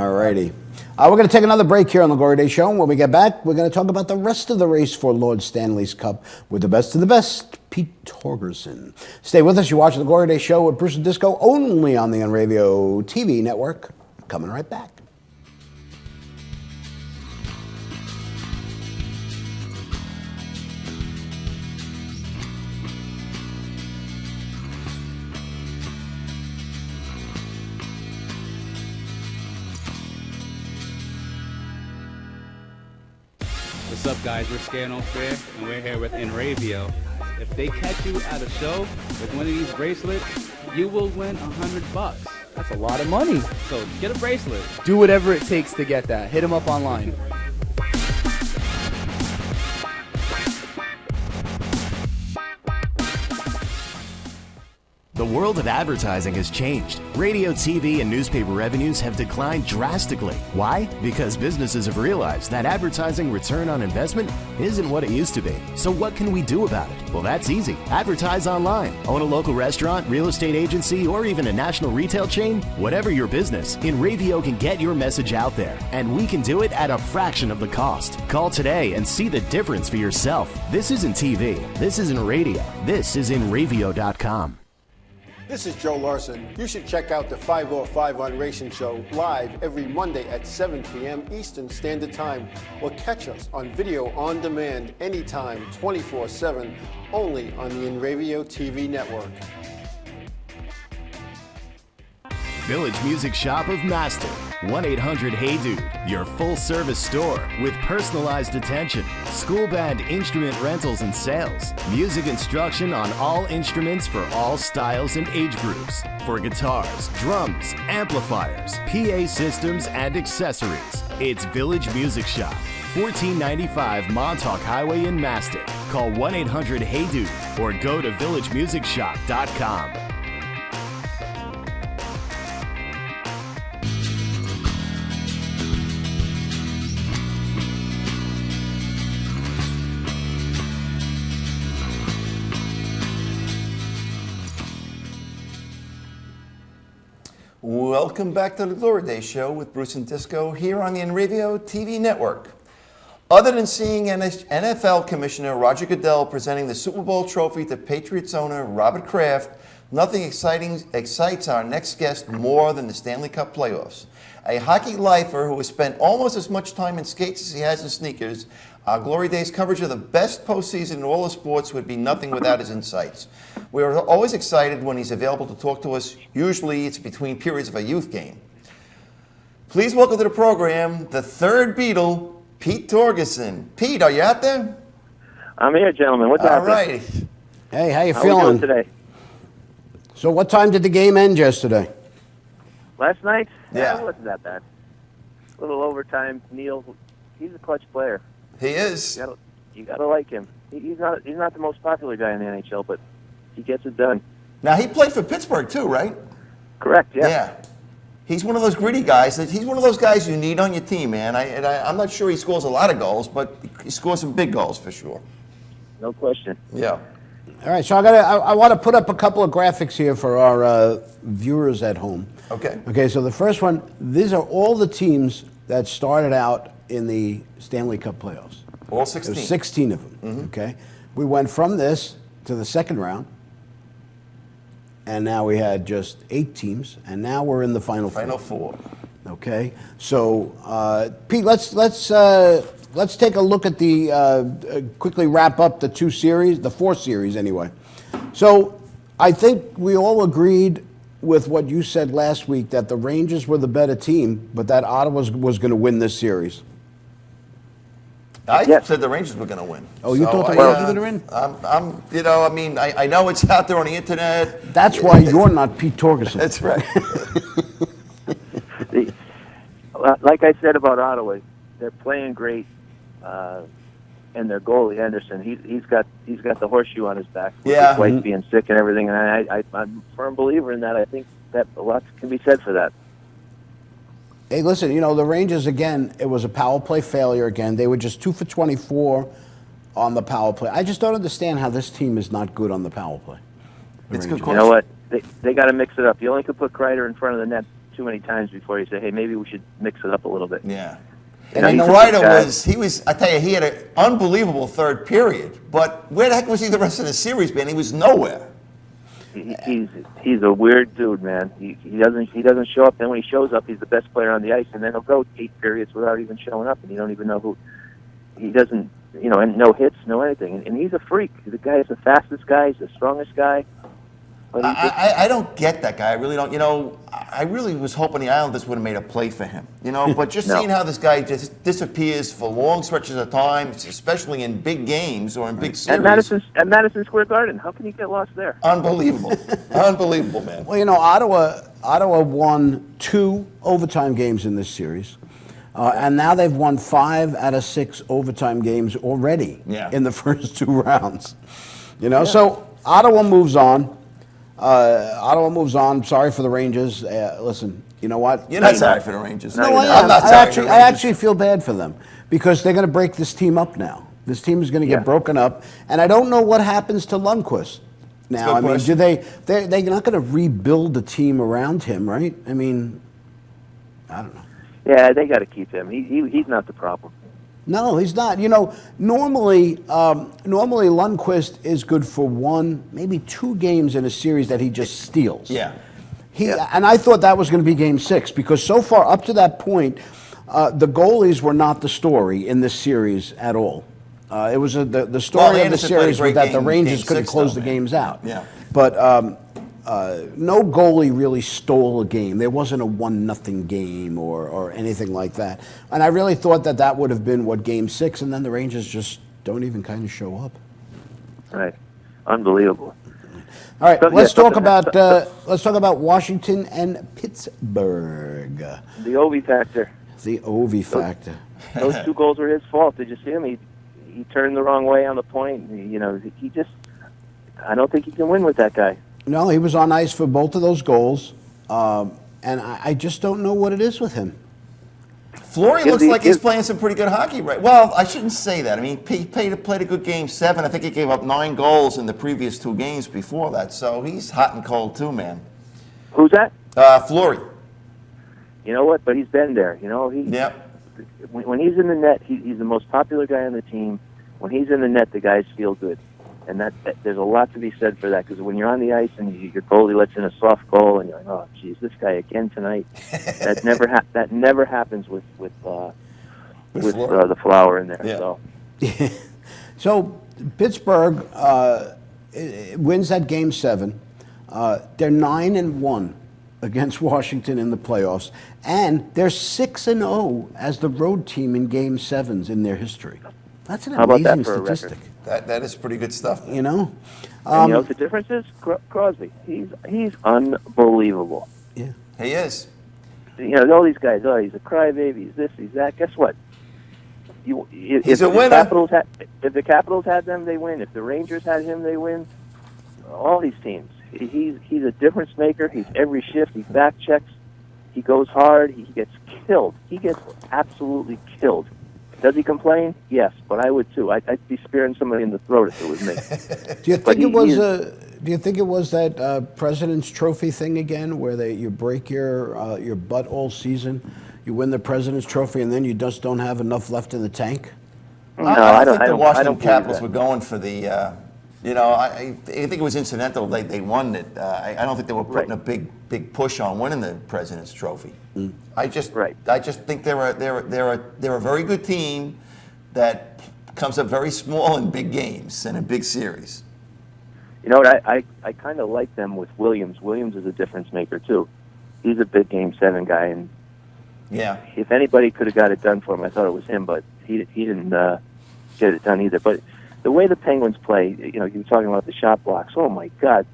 All righty. We're going to take another break here on the Glory Day Show. And when we get back, we're going to talk about the rest of the race for Lord Stanley's Cup with the best of the best, Pete Torgerson. Stay with us. You're watching the Glory Day Show with Bruce and Disco only on the Inravio TV network. Coming right back. What's up, guys? We're Scared No Fair, and we're here with Inravio. If they catch you at a show with one of these bracelets, you will win $100. That's a lot of money. So get a bracelet. Do whatever it takes to get that. Hit them up online. The world of advertising has changed. Radio, TV, and newspaper revenues have declined drastically. Why? Because businesses have realized that advertising return on investment isn't what it used to be. So what can we do about it? Well, that's easy. Advertise online. Own a local restaurant, real estate agency, or even a national retail chain? Whatever your business, Inravio can get your message out there. And we can do it at a fraction of the cost. Call today and see the difference for yourself. This isn't TV. This isn't radio. This is Inravio.com. This is Joe Larson. You should check out the 505 on Racing Show live every Monday at 7 p.m. Eastern Standard Time, or catch us on video on demand anytime, 24/7, only on the Inravio TV network. Village Music Shop of Mastic. 1-800-HEY-DUDE. Your full-service store with personalized attention. School band instrument rentals and sales. Music instruction on all instruments for all styles and age groups. For guitars, drums, amplifiers, PA systems, and accessories. It's Village Music Shop. 1495 Montauk Highway in Mastic. Call 1-800-HEY-DUDE or go to villagemusicshop.com. Welcome back to the Glory Day Show with Bruce and Disco here on the Inravio TV network. Other than seeing NFL Commissioner Roger Goodell presenting the Super Bowl trophy to Patriots owner Robert Kraft, nothing excites our next guest more than the Stanley Cup playoffs. A hockey lifer who has spent almost as much time in skates as he has in sneakers, our Glory Days coverage of the best postseason in all of sports would be nothing without his insights. We are always excited when he's available to talk to us. Usually it's between periods of a youth game. Please welcome to the program the third Beatle, Pete Torgerson. Pete, are you out there? I'm here, gentlemen. What's happening? All right. Hey, how you How feeling we doing today? So what time did the game end yesterday? Last night? Yeah. It wasn't that bad. A little overtime. Neil, he's a clutch player. He is. You gotta like him. He's not the most popular guy in the NHL, but he gets it done. Now, he played for Pittsburgh too, right? Correct, yeah. Yeah. He's one of those gritty guys. He's one of those guys you need on your team, man. I'm not sure he scores a lot of goals, but he scores some big goals for sure. No question. Yeah. All right, so I want to put up a couple of graphics here for our viewers at home. Okay. Okay, so the first one, these are all the teams that started out in the Stanley Cup playoffs. All 16. There's 16 of them, okay? We went from this to the second round, and now we had just 8 teams, and now we're in the Final Four. Final Four. Okay, so Pete, let's take a look at the quickly wrap up the 2 series, the 4 series anyway. So I think we all agreed with what you said last week that the Rangers were the better team, but that Ottawa was going to win this series. I said the Rangers were going to win. Oh, you thought the Rangers were going to win? I know it's out there on the internet. That's why you're not Pete Torgerson. That's right. Like I said about Ottawa, they're playing great, and their goalie Anderson, he's got the horseshoe on his back with his wife being sick and everything. And I'm a firm believer in that. I think that a lot can be said for that. Hey, listen, the Rangers, again, it was a power play failure again. They were just 2 for 24 on the power play. I just don't understand how this team is not good on the power play. It's good You question. know what? They got to mix it up. You only could put Kreider in front of the net too many times before you say, hey, maybe we should mix it up a little bit. Yeah. You know, And he's a Kreider good guy. I tell you, he had an unbelievable third period. But where the heck was he the rest of the series, man? He was nowhere. He's a weird dude, man. He doesn't show up. Then when he shows up, he's the best player on the ice, and then he'll go 8 periods without even showing up, and you don't even know who. He doesn't, and no hits, no anything. And he's a freak. The guy is the fastest guy. He's the strongest guy. But I don't get that guy. I really don't. I really was hoping the Islanders would have made a play for him. But just seeing how this guy just disappears for long stretches of time, especially in big games or in big series. At Madison Square Garden, how can you get lost there? Unbelievable. Unbelievable, man. Well, Ottawa won 2 overtime games in this series. And now they've won 5 out of 6 overtime games already in the first 2 rounds. So Ottawa moves on. Sorry for the Rangers. Listen, you know what? You're not sorry for the Rangers. No, I am. I actually feel bad for them because they're going to break this team up now. This team is going to get broken up, and I don't know what happens to Lundqvist now. I mean, they're not going to rebuild the team around him, right? I mean, I don't know. Yeah, they got to keep him. He's not the problem. No, he's not. Normally Lundqvist is good for 1, maybe 2 games in a series that he just steals. Yeah. And I thought that was going to be Game 6 because so far up to that point, the goalies were not the story in this series at all. It was the story of the series was that the Rangers couldn't close the games out. Yeah. But no goalie really stole a game. There wasn't a 1-0 game or anything like that. And I really thought that would have been Game 6, and then the Rangers just don't even kind of show up. Right, unbelievable. All right, let's talk about Washington and Pittsburgh. The Ovi factor. The Ovi factor. Those 2 goals were his fault. Did you see him? He turned the wrong way on the point. He just. I don't think he can win with that guy. No, he was on ice for both of those goals, and I just don't know what it is with him. Fleury looks like he's playing some pretty good hockey, right? Well, I shouldn't say that. I mean, he played a good Game 7. I think he gave up 9 goals in the previous 2 games before that, so he's hot and cold too, man. Who's that? Fleury. You know what? But he's been there. You know, when he's in the net, he's the most popular guy on the team. When he's in the net, the guys feel good. And that there's a lot to be said for that, because when you're on the ice and your goalie lets in a soft goal, and you're like, oh, geez, this guy again tonight. that never happens with the Flower in there. Yeah. So, So Pittsburgh wins that Game 7. They're 9-1 against Washington in the playoffs, and they're 6-0 as the road team in Game 7s in their history. That's an How about that amazing for a statistic. record? That is pretty good stuff. You know, and you know what the difference is? Crosby. He's unbelievable. Yeah, he is. You know, all these guys. Oh, he's a crybaby. He's this. He's that. Guess what? He's a winner. If the Capitals had them, they win. If the Rangers had him, they win. All these teams. He's a difference maker. He's every shift. He back checks. He goes hard. He gets killed. He gets absolutely killed. Does he complain? Yes, but I would too. I'd be spearing somebody in the throat if it was me. Do you think Do you think it was that President's Trophy thing again, where you break your butt all season, you win the President's Trophy, and then you just don't have enough left in the tank? No, I don't think the Washington believe Capitals that. were going for the. I think it was incidental. They won it. I don't think they were putting a big push on winning the President's Trophy. I just think they're a very good team that comes up very small in big games and in big series. You know what? I kind of like them with Williams. Williams is a difference maker too. He's a big Game 7 guy, and yeah, if anybody could have got it done for him, I thought it was him, but he didn't get it done either. But the way the Penguins play, you were talking about the shot blocks. Oh my God,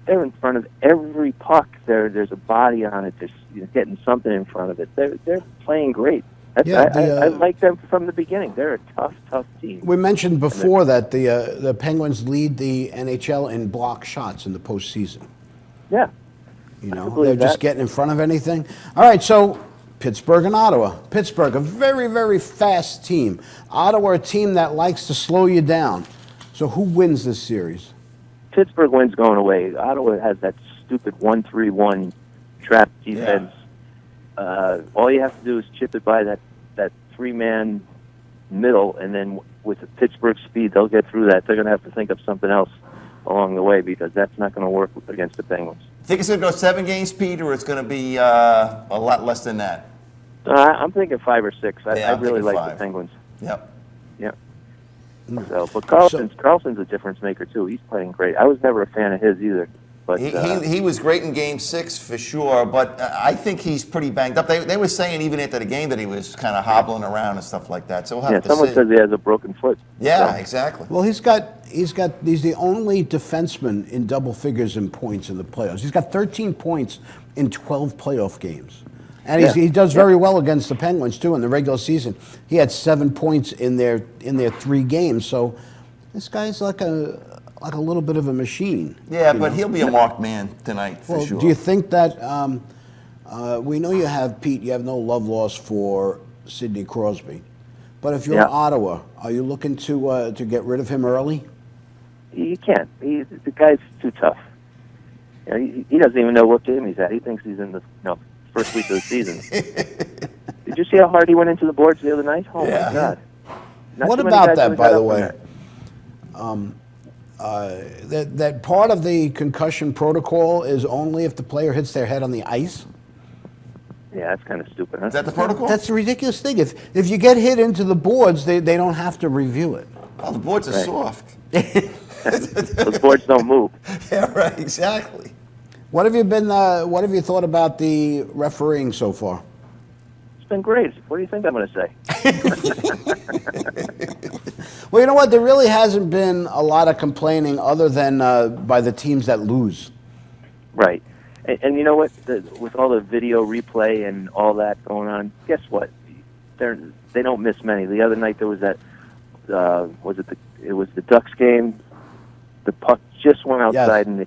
they're in front of every puck. There's a body on it. There's getting something in front of it. They're playing great. I like them from the beginning. They're a tough team. We mentioned before that the Penguins lead the NHL in block shots in the postseason. Yeah. They're just getting in front of anything. All right, so Pittsburgh and Ottawa. Pittsburgh, a very, very fast team. Ottawa, a team that likes to slow you down. So who wins this series? Pittsburgh wins going away. Ottawa has that stupid 1-3-1 trap defense. All you have to do is chip it by that three-man middle, and then with the Pittsburgh speed, they'll get through that. They're going to have to think of something else along the way, because that's not going to work against the Penguins. Think it's going to go 7 games, Pete, or it's going to be a lot less than that? I'm thinking 5 or 6. I I'm really thinking like 5. the Penguins. Yep. So, but Carlson's a difference maker too. He's playing great. I was never a fan of his either. But he was great in Game 6 for sure, but I think he's pretty banged up. They were saying even after the game that he was kind of hobbling around and stuff like that. So we'll have to someone see. says he has a broken foot. Yeah, So. exactly. Well, he's the only defenseman in double figures in points in the playoffs. He's got 13 points in 12 playoff games. And he does very well against the Penguins too in the regular season. He had 7 points in their 3 games. So this guy's like a little bit of a machine. Yeah, but he'll be a marked man tonight for sure. Do you think that we know you have no love lost for Sidney Crosby, but if you're Ottawa, are you looking to get rid of him early? You can't. The guy's too tough. He doesn't even know what game he's at. He thinks he's in the first week of the season. Did you see how hard he went into the boards the other night? Oh my God! What about that, by the way? That part of the concussion protocol is only if the player hits their head on the ice. Yeah, that's kind of stupid. Huh? Is that the protocol? That's the ridiculous thing. If you get hit into the boards, they don't have to review it. Oh, the boards are soft. Those boards don't move. Yeah, right. Exactly. What have you thought about the refereeing so far? It's been great. What do you think I'm going to say? Well, you know what? There really hasn't been a lot of complaining other than by the teams that lose. Right. And you know what? With all the video replay and all that going on, guess what? They don't miss many. The other night there was that. It was the Ducks game. The puck just went outside, and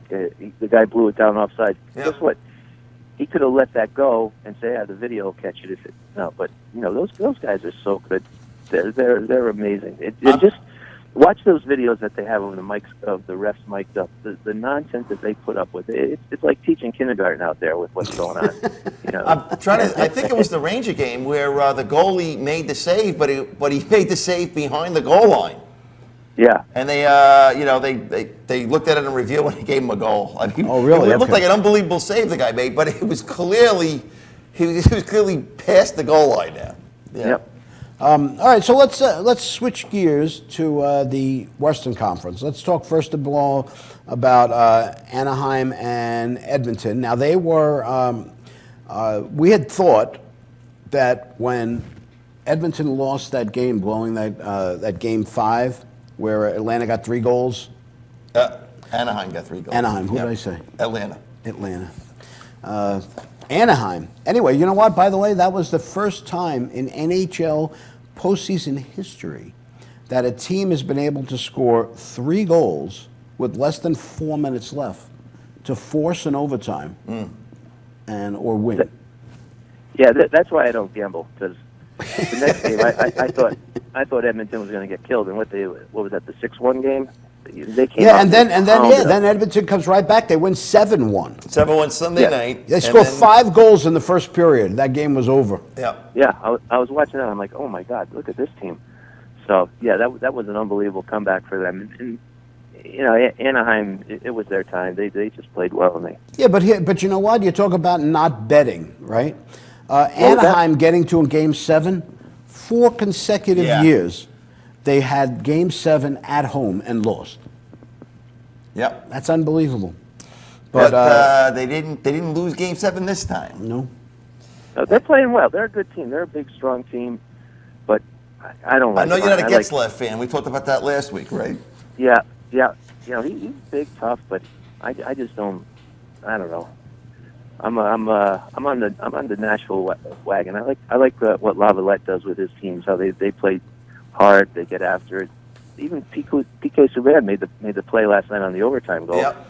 the guy blew it down offside. Yep. Guess what? He could have let that go and say, "Yeah, the video will catch it." But those guys are so good. They're amazing. Watch those videos that they have of the mics, of the refs mic'd up. The nonsense that they put up with it's like teaching kindergarten out there with what's going on. You know, I think it was the Ranger game where the goalie made the save, but he made the save behind the goal line. Yeah. And they, they looked at it in review and they gave him a goal. I mean, oh, really? It looked like an unbelievable save the guy made, but it was clearly he was clearly past the goal line now. Yeah. Yep. All right, so let's switch gears to the Western Conference. Let's talk first of all about Anaheim and Edmonton. Now they were, we had thought that when Edmonton lost that game, blowing that game 5, where Atlanta got 3 goals. Anaheim got 3 goals. Anaheim. Who did I say? Atlanta. Anaheim. Anyway, you know what? By the way, that was the first time in NHL postseason history that a team has been able to score 3 goals with less than 4 minutes left to force an overtime or win. Yeah, that's why I don't gamble, because the next game I thought Edmonton was going to get killed, and what was that, the 6-1 game? They came and then Edmonton comes right back. They win 7-1. 7-1 Sunday night. They scored 5 goals in the first period. That game was over. Yeah. Yeah, I was watching that. I'm like, oh my God, look at this team. So yeah, that was an unbelievable comeback for them. And you know, Anaheim, it was their time. They just played well, and but you know what? You talk about not betting, right? Anaheim getting to a game 7, 4 consecutive years. They had Game 7 at home and lost. Yep. That's unbelievable. But they didn't lose Game 7 this time. No. They're playing well. They're a good team. They're a big, strong team. But I don't like. I know you're not a Getzlaff fan. We talked about that last week, right? Yeah. You know, he's big, tough, but I just don't. I don't know. I'm on the Nashville wagon. I like what Lavalette does with his teams. How they play hard, they get after it. Even Piqué Subban made the play last night on the overtime goal. Yep.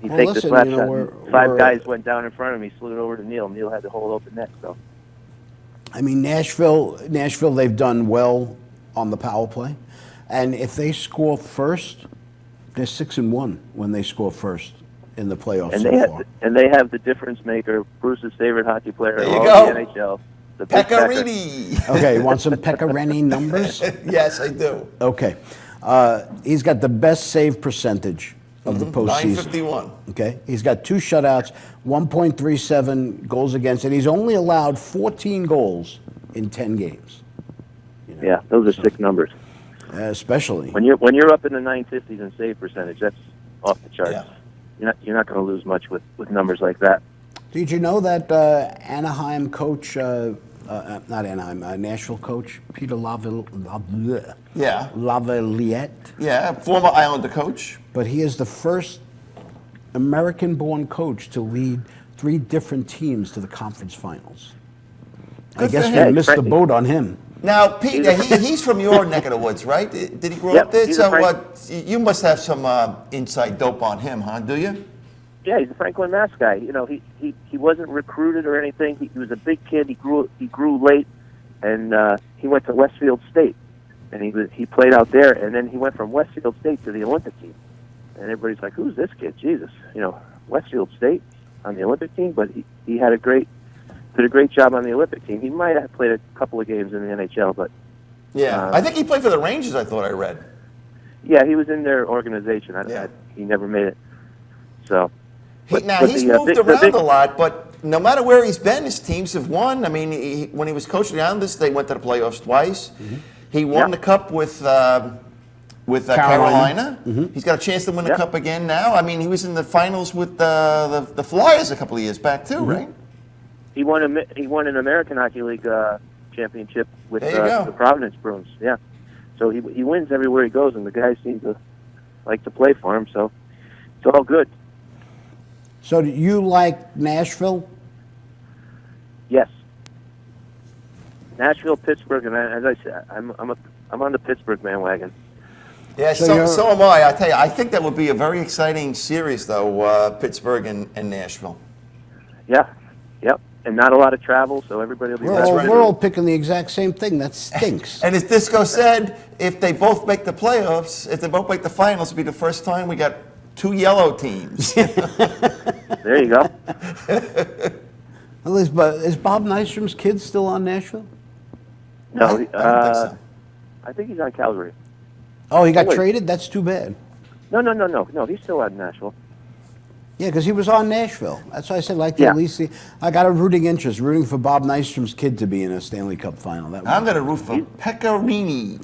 He takes the slap shot. 5 guys went down in front of him. He slid it over to Neil. Neil had to hold open net. So, I mean, Nashville, they've done well on the power play, and if they score first, they're 6-1 when they score first in the playoffs and they have the difference maker, Bruce's favorite hockey player in all the NHL. Pekka. Okay, you want some Pekka Rinne numbers? Yes, I do. Okay. He's got the best save percentage of the postseason. 951. Okay. He's got 2 shutouts, 1.37 goals against, and he's only allowed 14 goals in 10 games. You know? Yeah, those are sick numbers. Especially when you're up in the 950s in save percentage, that's off the charts. Yeah. You're not going to lose much with numbers like that. Did you know that Anaheim coach, not Anaheim, Nashville coach, Peter Lavalette? Yeah, former Islander coach. But he is the first American-born coach to lead 3 different teams to the conference finals. I guess we missed the boat on him. Now, Pete, he's from your neck of the woods, right? Did he grow up there? So you must have some inside dope on him, huh? Do you? Yeah, he's a Franklin, Mass guy. You know, he wasn't recruited or anything. He was a big kid. He grew late, and he went to Westfield State, and he played out there. And then he went from Westfield State to the Olympic team. And everybody's like, "Who's this kid?" Jesus, you know, Westfield State on the Olympic team. But he did a great job on the Olympic team. He might have played a couple of games in the NHL, but I think he played for the Rangers. I thought I read. Yeah, he was in their organization. He never made it. So. He's moved around a lot, but no matter where he's been, his teams have won. I mean, when he was coaching the Islanders, they went to the playoffs twice. Mm-hmm. He won the Cup with Carolina. Mm-hmm. He's got a chance to win the Cup again now. I mean, he was in the finals with the Flyers a couple of years back too, right? He won an American Hockey League championship with the Providence Bruins. Yeah, so he wins everywhere he goes, and the guys seem to like to play for him. So it's all good. So do you like Nashville? Yes. Nashville, Pittsburgh, and as I said, I'm on the Pittsburgh bandwagon. Yeah, so am I. I tell you, I think that would be a very exciting series, though, Pittsburgh and Nashville. Yeah. Yep. and not a lot of travel, so everybody will be We're all picking the exact same thing. That stinks. And as Disco said, if they both make the playoffs, if they both make the finals, it'll be the first time we got 2 yellow teams. There you go. Well, is Bob Nystrom's kid still on Nashville? No, I don't think so. I think he's on Calgary. Oh, he got wait. traded? That's too bad. No, he's still on Nashville. Yeah, because he was on Nashville. That's why I said, like, Yeah. at least I got a rooting interest, rooting for Bob Nystrom's kid to be in a Stanley Cup final. I'm going to root for Pecorini.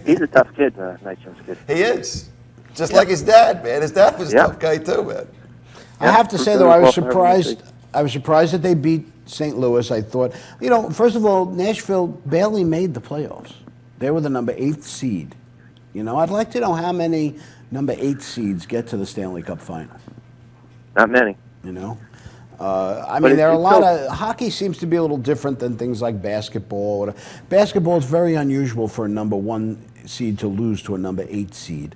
He's a tough kid, Nystrom's kid. He is. Just like his dad, man. His dad was a tough guy, too, man. I have to say, though, I was surprised. I was surprised that they beat St. Louis. I thought, first of all, Nashville barely made the playoffs. They were the number 8 seed. I'd like to know how many number 8 seeds get to the Stanley Cup final. Not many. I mean, there are a lot of hockey seems to be a little different than things like basketball. Basketball is very unusual for a number 1 seed to lose to a number 8 seed.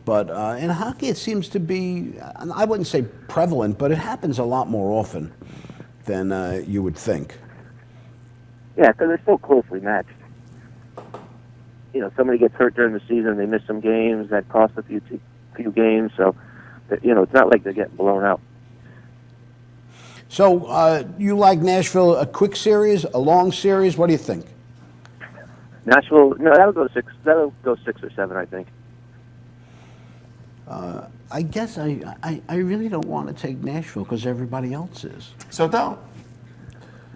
But in hockey, it seems to be, I wouldn't say prevalent, but it happens a lot more often than you would think. Yeah, because they're so closely matched. Somebody gets hurt during the season, they miss some games, that costs a few games, so, it's not like they're getting blown out. So you like Nashville, a quick series, a long series? What do you think? Nashville, no, that'll go 6 or 7, I think. I guess I really don't want to take Nashville because everybody else is. So don't.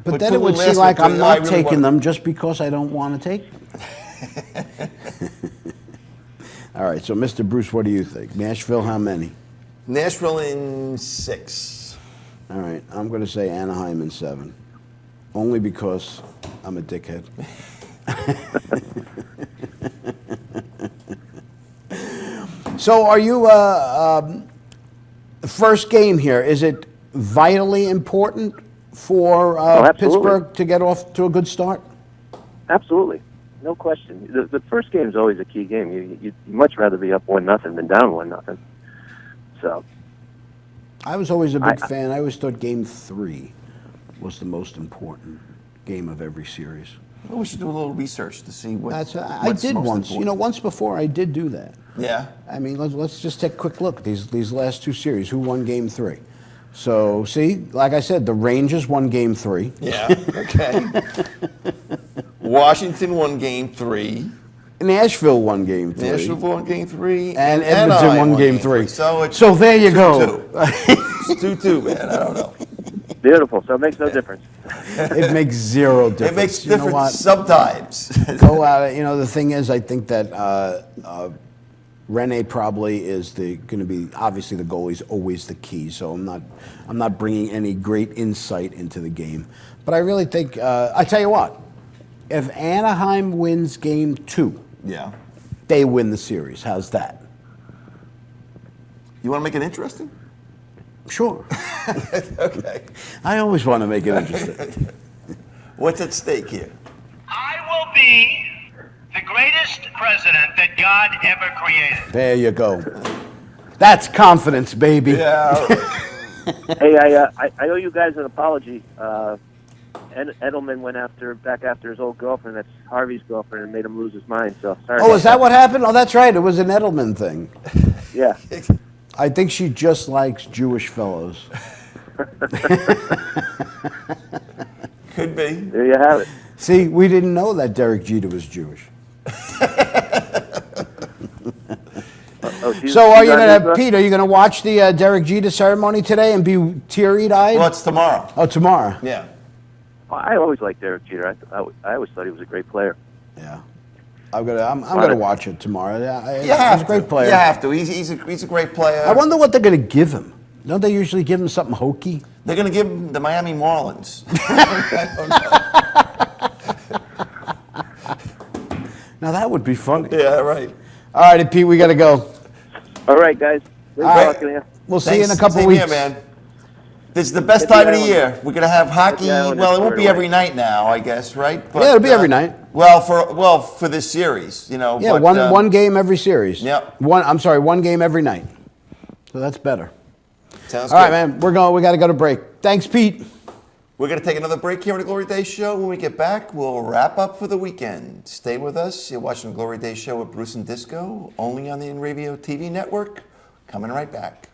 But then it would seem like I'm not taking them just because I don't want to take them. All right, so Mr. Bruce, what do you think? Nashville, how many? Nashville in 6. All right, I'm going to say Anaheim in 7. Only because I'm a dickhead. So are you, first game here, is it vitally important for Pittsburgh to get off to a good start? Absolutely. No question. The first game is always a key game. You'd much rather be up 1-0 than down 1-0. So, I was always a big fan. I always thought Game 3 was the most important game of every series. Well, we should do a little research to see what's I did once. important. Once before I did do that. Yeah. I mean, let's just take a quick look at these last 2 series. Who won Game 3? So, see, like I said, the Rangers won Game 3. Yeah. Okay. Washington won Game 3. Nashville won Game 3. Nashville won Game 3. And Edmonton won Game 3. So there you go. It's 2-2, man. I don't know. Beautiful. So it makes no difference. It makes 0 difference. It makes difference sometimes. Go out. The thing is, I think that Rene probably is going to be, obviously the goalie's always the key. So I'm not bringing any great insight into the game. But I really think, I tell you what, if Anaheim wins Game 2, yeah, they win the series. How's that? You want to make it interesting? Sure. Okay. I always want to make it interesting. What's at stake here? I will be the greatest president that God ever created. There you go. That's confidence, baby. Yeah. Hey, I owe you guys an apology. Edelman went back after his old girlfriend. That's Harvey's girlfriend, and made him lose his mind. So sorry. Oh, is that what happened? Oh, that's right. It was an Edelman thing. Yeah. I think she just likes Jewish fellows. Could be. There you have it. See, we didn't know that Derek Jeter was Jewish. So are you going to, Pete, are you going to watch the Derek Jeter ceremony today and be teary-eyed? Well, it's tomorrow. Oh, tomorrow. Yeah. I always liked Derek Jeter. I always thought he was a great player. Yeah. I'm gonna watch it tomorrow. He's a great player. You have to. He's a great player. I wonder what they're gonna give him. Don't they usually give him something hokey? They're gonna give him the Miami Marlins. I don't know. Now that would be funny. Yeah, right. All right, Pete, we gotta go. All right, guys. All right. We'll see you in a couple Same weeks. here, man. This is the best time of the year. We're gonna have hockey. Well, it won't be every night now, I guess, right? But, yeah, it'll be every night. Well, for this series, Yeah, but, one game every series. Yep. One game every night. So that's better. Sounds All good. right, man. We got to go to break. Thanks, Pete. We're going to take another break here on the Glory Day Show. When we get back, we'll wrap up for the weekend. Stay with us. You're watching the Glory Day Show with Bruce and Disco, only on the Inravio TV network. Coming right back.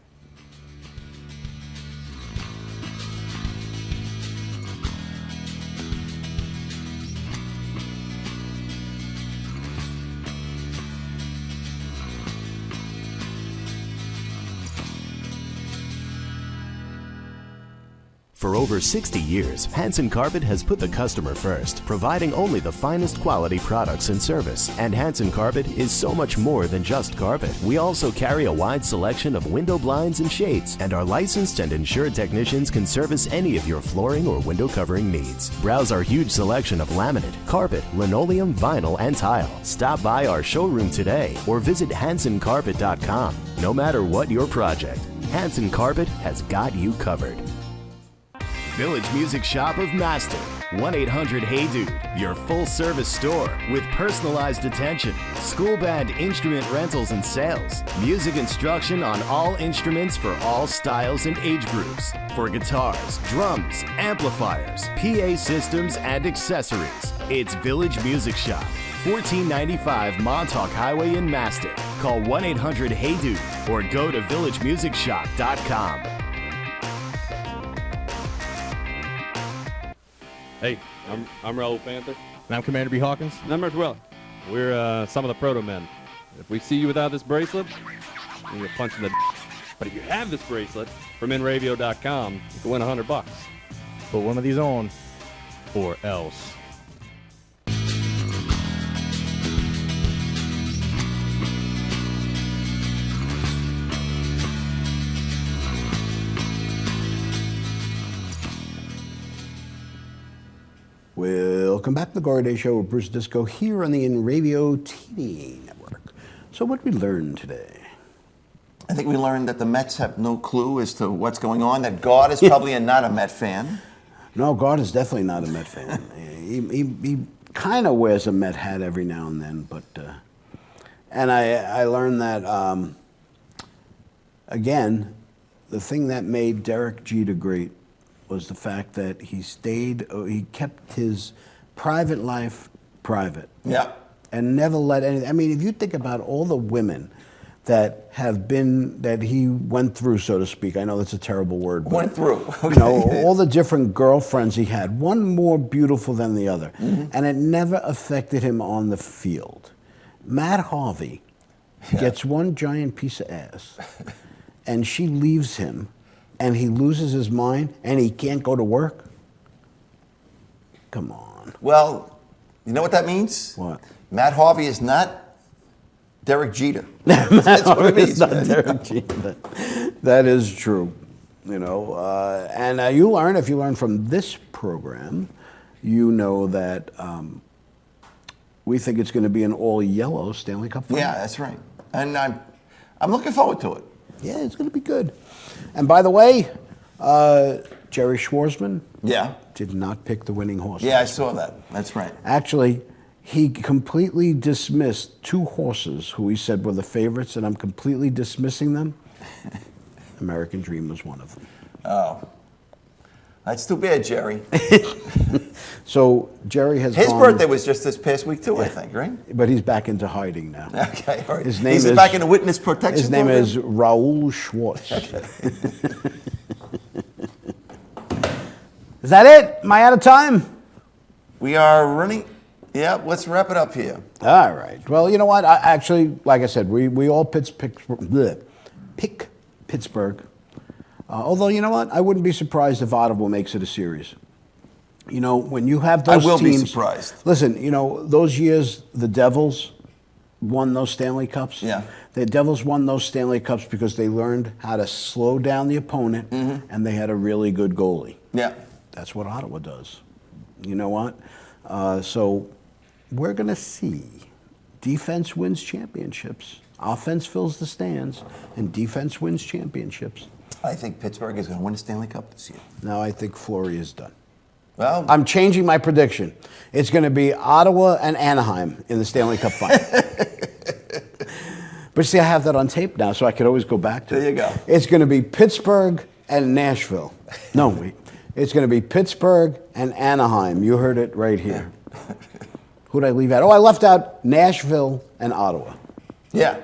For over 60 years, Hanson Carpet has put the customer first, providing only the finest quality products and service. And Hanson Carpet is so much more than just carpet. We also carry a wide selection of window blinds and shades, and our licensed and insured technicians can service any of your flooring or window covering needs. Browse our huge selection of laminate, carpet, linoleum, vinyl, and tile. Stop by our showroom today or visit HansonCarpet.com. No matter what your project, Hanson Carpet has got you covered. Village Music Shop of Mastic. 1-800-HEY-DUDE, your full-service store with personalized attention, school band instrument rentals and sales, music instruction on all instruments for all styles and age groups, for guitars, drums, amplifiers, PA systems, and accessories. It's Village Music Shop, 1495 Montauk Highway in Mastic. Call 1-800-HEY-DUDE or go to villagemusicshop.com. Hey, I'm Raul Panther. And I'm Commander B. Hawkins. And I'm Rich Willie. We're some of the proto men. If we see you without this bracelet, you get punched in the But if you have this bracelet from Inravio.com, you can win $100. Put one of these on, or else. Welcome back to the Glory Day Show with Bruce Disco here on the Inravio TV network. So what did we learn today? I think we learned that the Mets have no clue as to what's going on, that God is probably not a Met fan. No, God is definitely not a Met fan. he kind of wears a Met hat every now and then, but... and I learned that, again, the thing that made Derek Jeter great was the fact that he kept his private life private. Yeah. And never let anything, I mean, if you think about all the women that he went through, so to speak, I know that's a terrible word. But, went through. Okay. You know, all the different girlfriends he had, one more beautiful than the other. Mm-hmm. And it never affected him on the field. Matt Harvey gets one giant piece of ass, and she leaves him, and he loses his mind, and he can't go to work? Come on. Well, you know what that means? What? Matt Harvey is not Derek Jeter. That's what it means. Not Derek Jeter. That is true. You know, and if you learn from this program, you know that we think it's going to be an all-yellow Stanley Cup final. Yeah, that's right. And I'm looking forward to it. Yeah, it's going to be good. And by the way, Jerry Schwarzman did not pick the winning horse. Yeah, I saw that. That's right. Actually, he completely dismissed two horses who he said were the favorites, and I'm completely dismissing them. American Dream was one of them. Oh. That's too bad, Jerry. So Jerry has His gone, birthday was just this past week, too, I think, right? But he's back into hiding now. Okay, all right. His name He's is back in the witness protection His name program? is Raul Schwartz. Okay. Is that it? Am I out of time? We are running. Yeah, let's wrap it up here. All right. Well, you know what? Actually, like I said, we all pick Pittsburgh. Although, you know what? I wouldn't be surprised if Ottawa makes it a series. You know, when you have those teams... I will be surprised. Listen, you know, those years the Devils won those Stanley Cups. Yeah. The Devils won those Stanley Cups because they learned how to slow down the opponent, and they had a really good goalie. Yeah. That's what Ottawa does. You know what? So we're going to see. Defense wins championships. Offense fills the stands, and defense wins championships. I think Pittsburgh is going to win the Stanley Cup this year. No, I think Fleury is done. Well, I'm changing my prediction. It's going to be Ottawa and Anaheim in the Stanley Cup final. But see, I have that on tape now, so I could always go back to it. There you go. It's going to be Pittsburgh and Nashville. No, wait. It's going to be Pittsburgh and Anaheim. You heard it right here. Who'd I leave out? Oh, I left out Nashville and Ottawa. Yeah.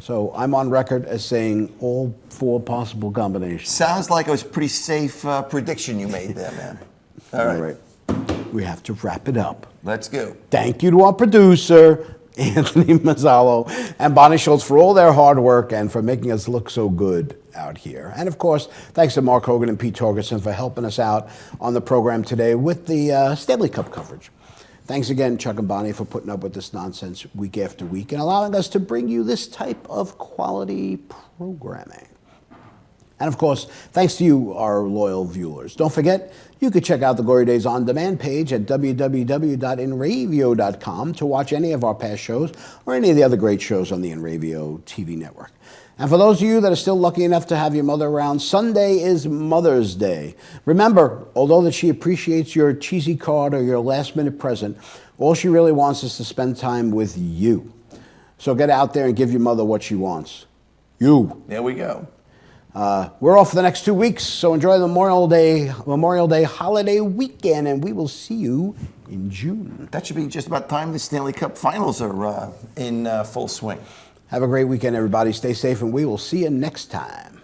So I'm on record as saying all 4 possible combinations. Sounds like it was a pretty safe prediction you made there, man. All right. We have to wrap it up. Let's go. Thank you to our producer, Anthony Mazzalo, and Bonnie Schultz for all their hard work and for making us look so good out here. And of course, thanks to Mark Hogan and Pete Torgerson for helping us out on the program today with the Stanley Cup coverage. Thanks again, Chuck and Bonnie, for putting up with this nonsense week after week and allowing us to bring you this type of quality programming. And of course, thanks to you, our loyal viewers. Don't forget, you can check out the Glory Days On Demand page at www.inravio.com to watch any of our past shows or any of the other great shows on the Inravio TV network. And for those of you that are still lucky enough to have your mother around, Sunday is Mother's Day. Remember, although that she appreciates your cheesy card or your last-minute present, all she really wants is to spend time with you. So get out there and give your mother what she wants. You. There we go. We're off for the next 2 weeks, so enjoy the Memorial Day holiday weekend, and we will see you in June. That should be just about time the Stanley Cup Finals are in full swing. Have a great weekend, everybody. Stay safe, and we will see you next time.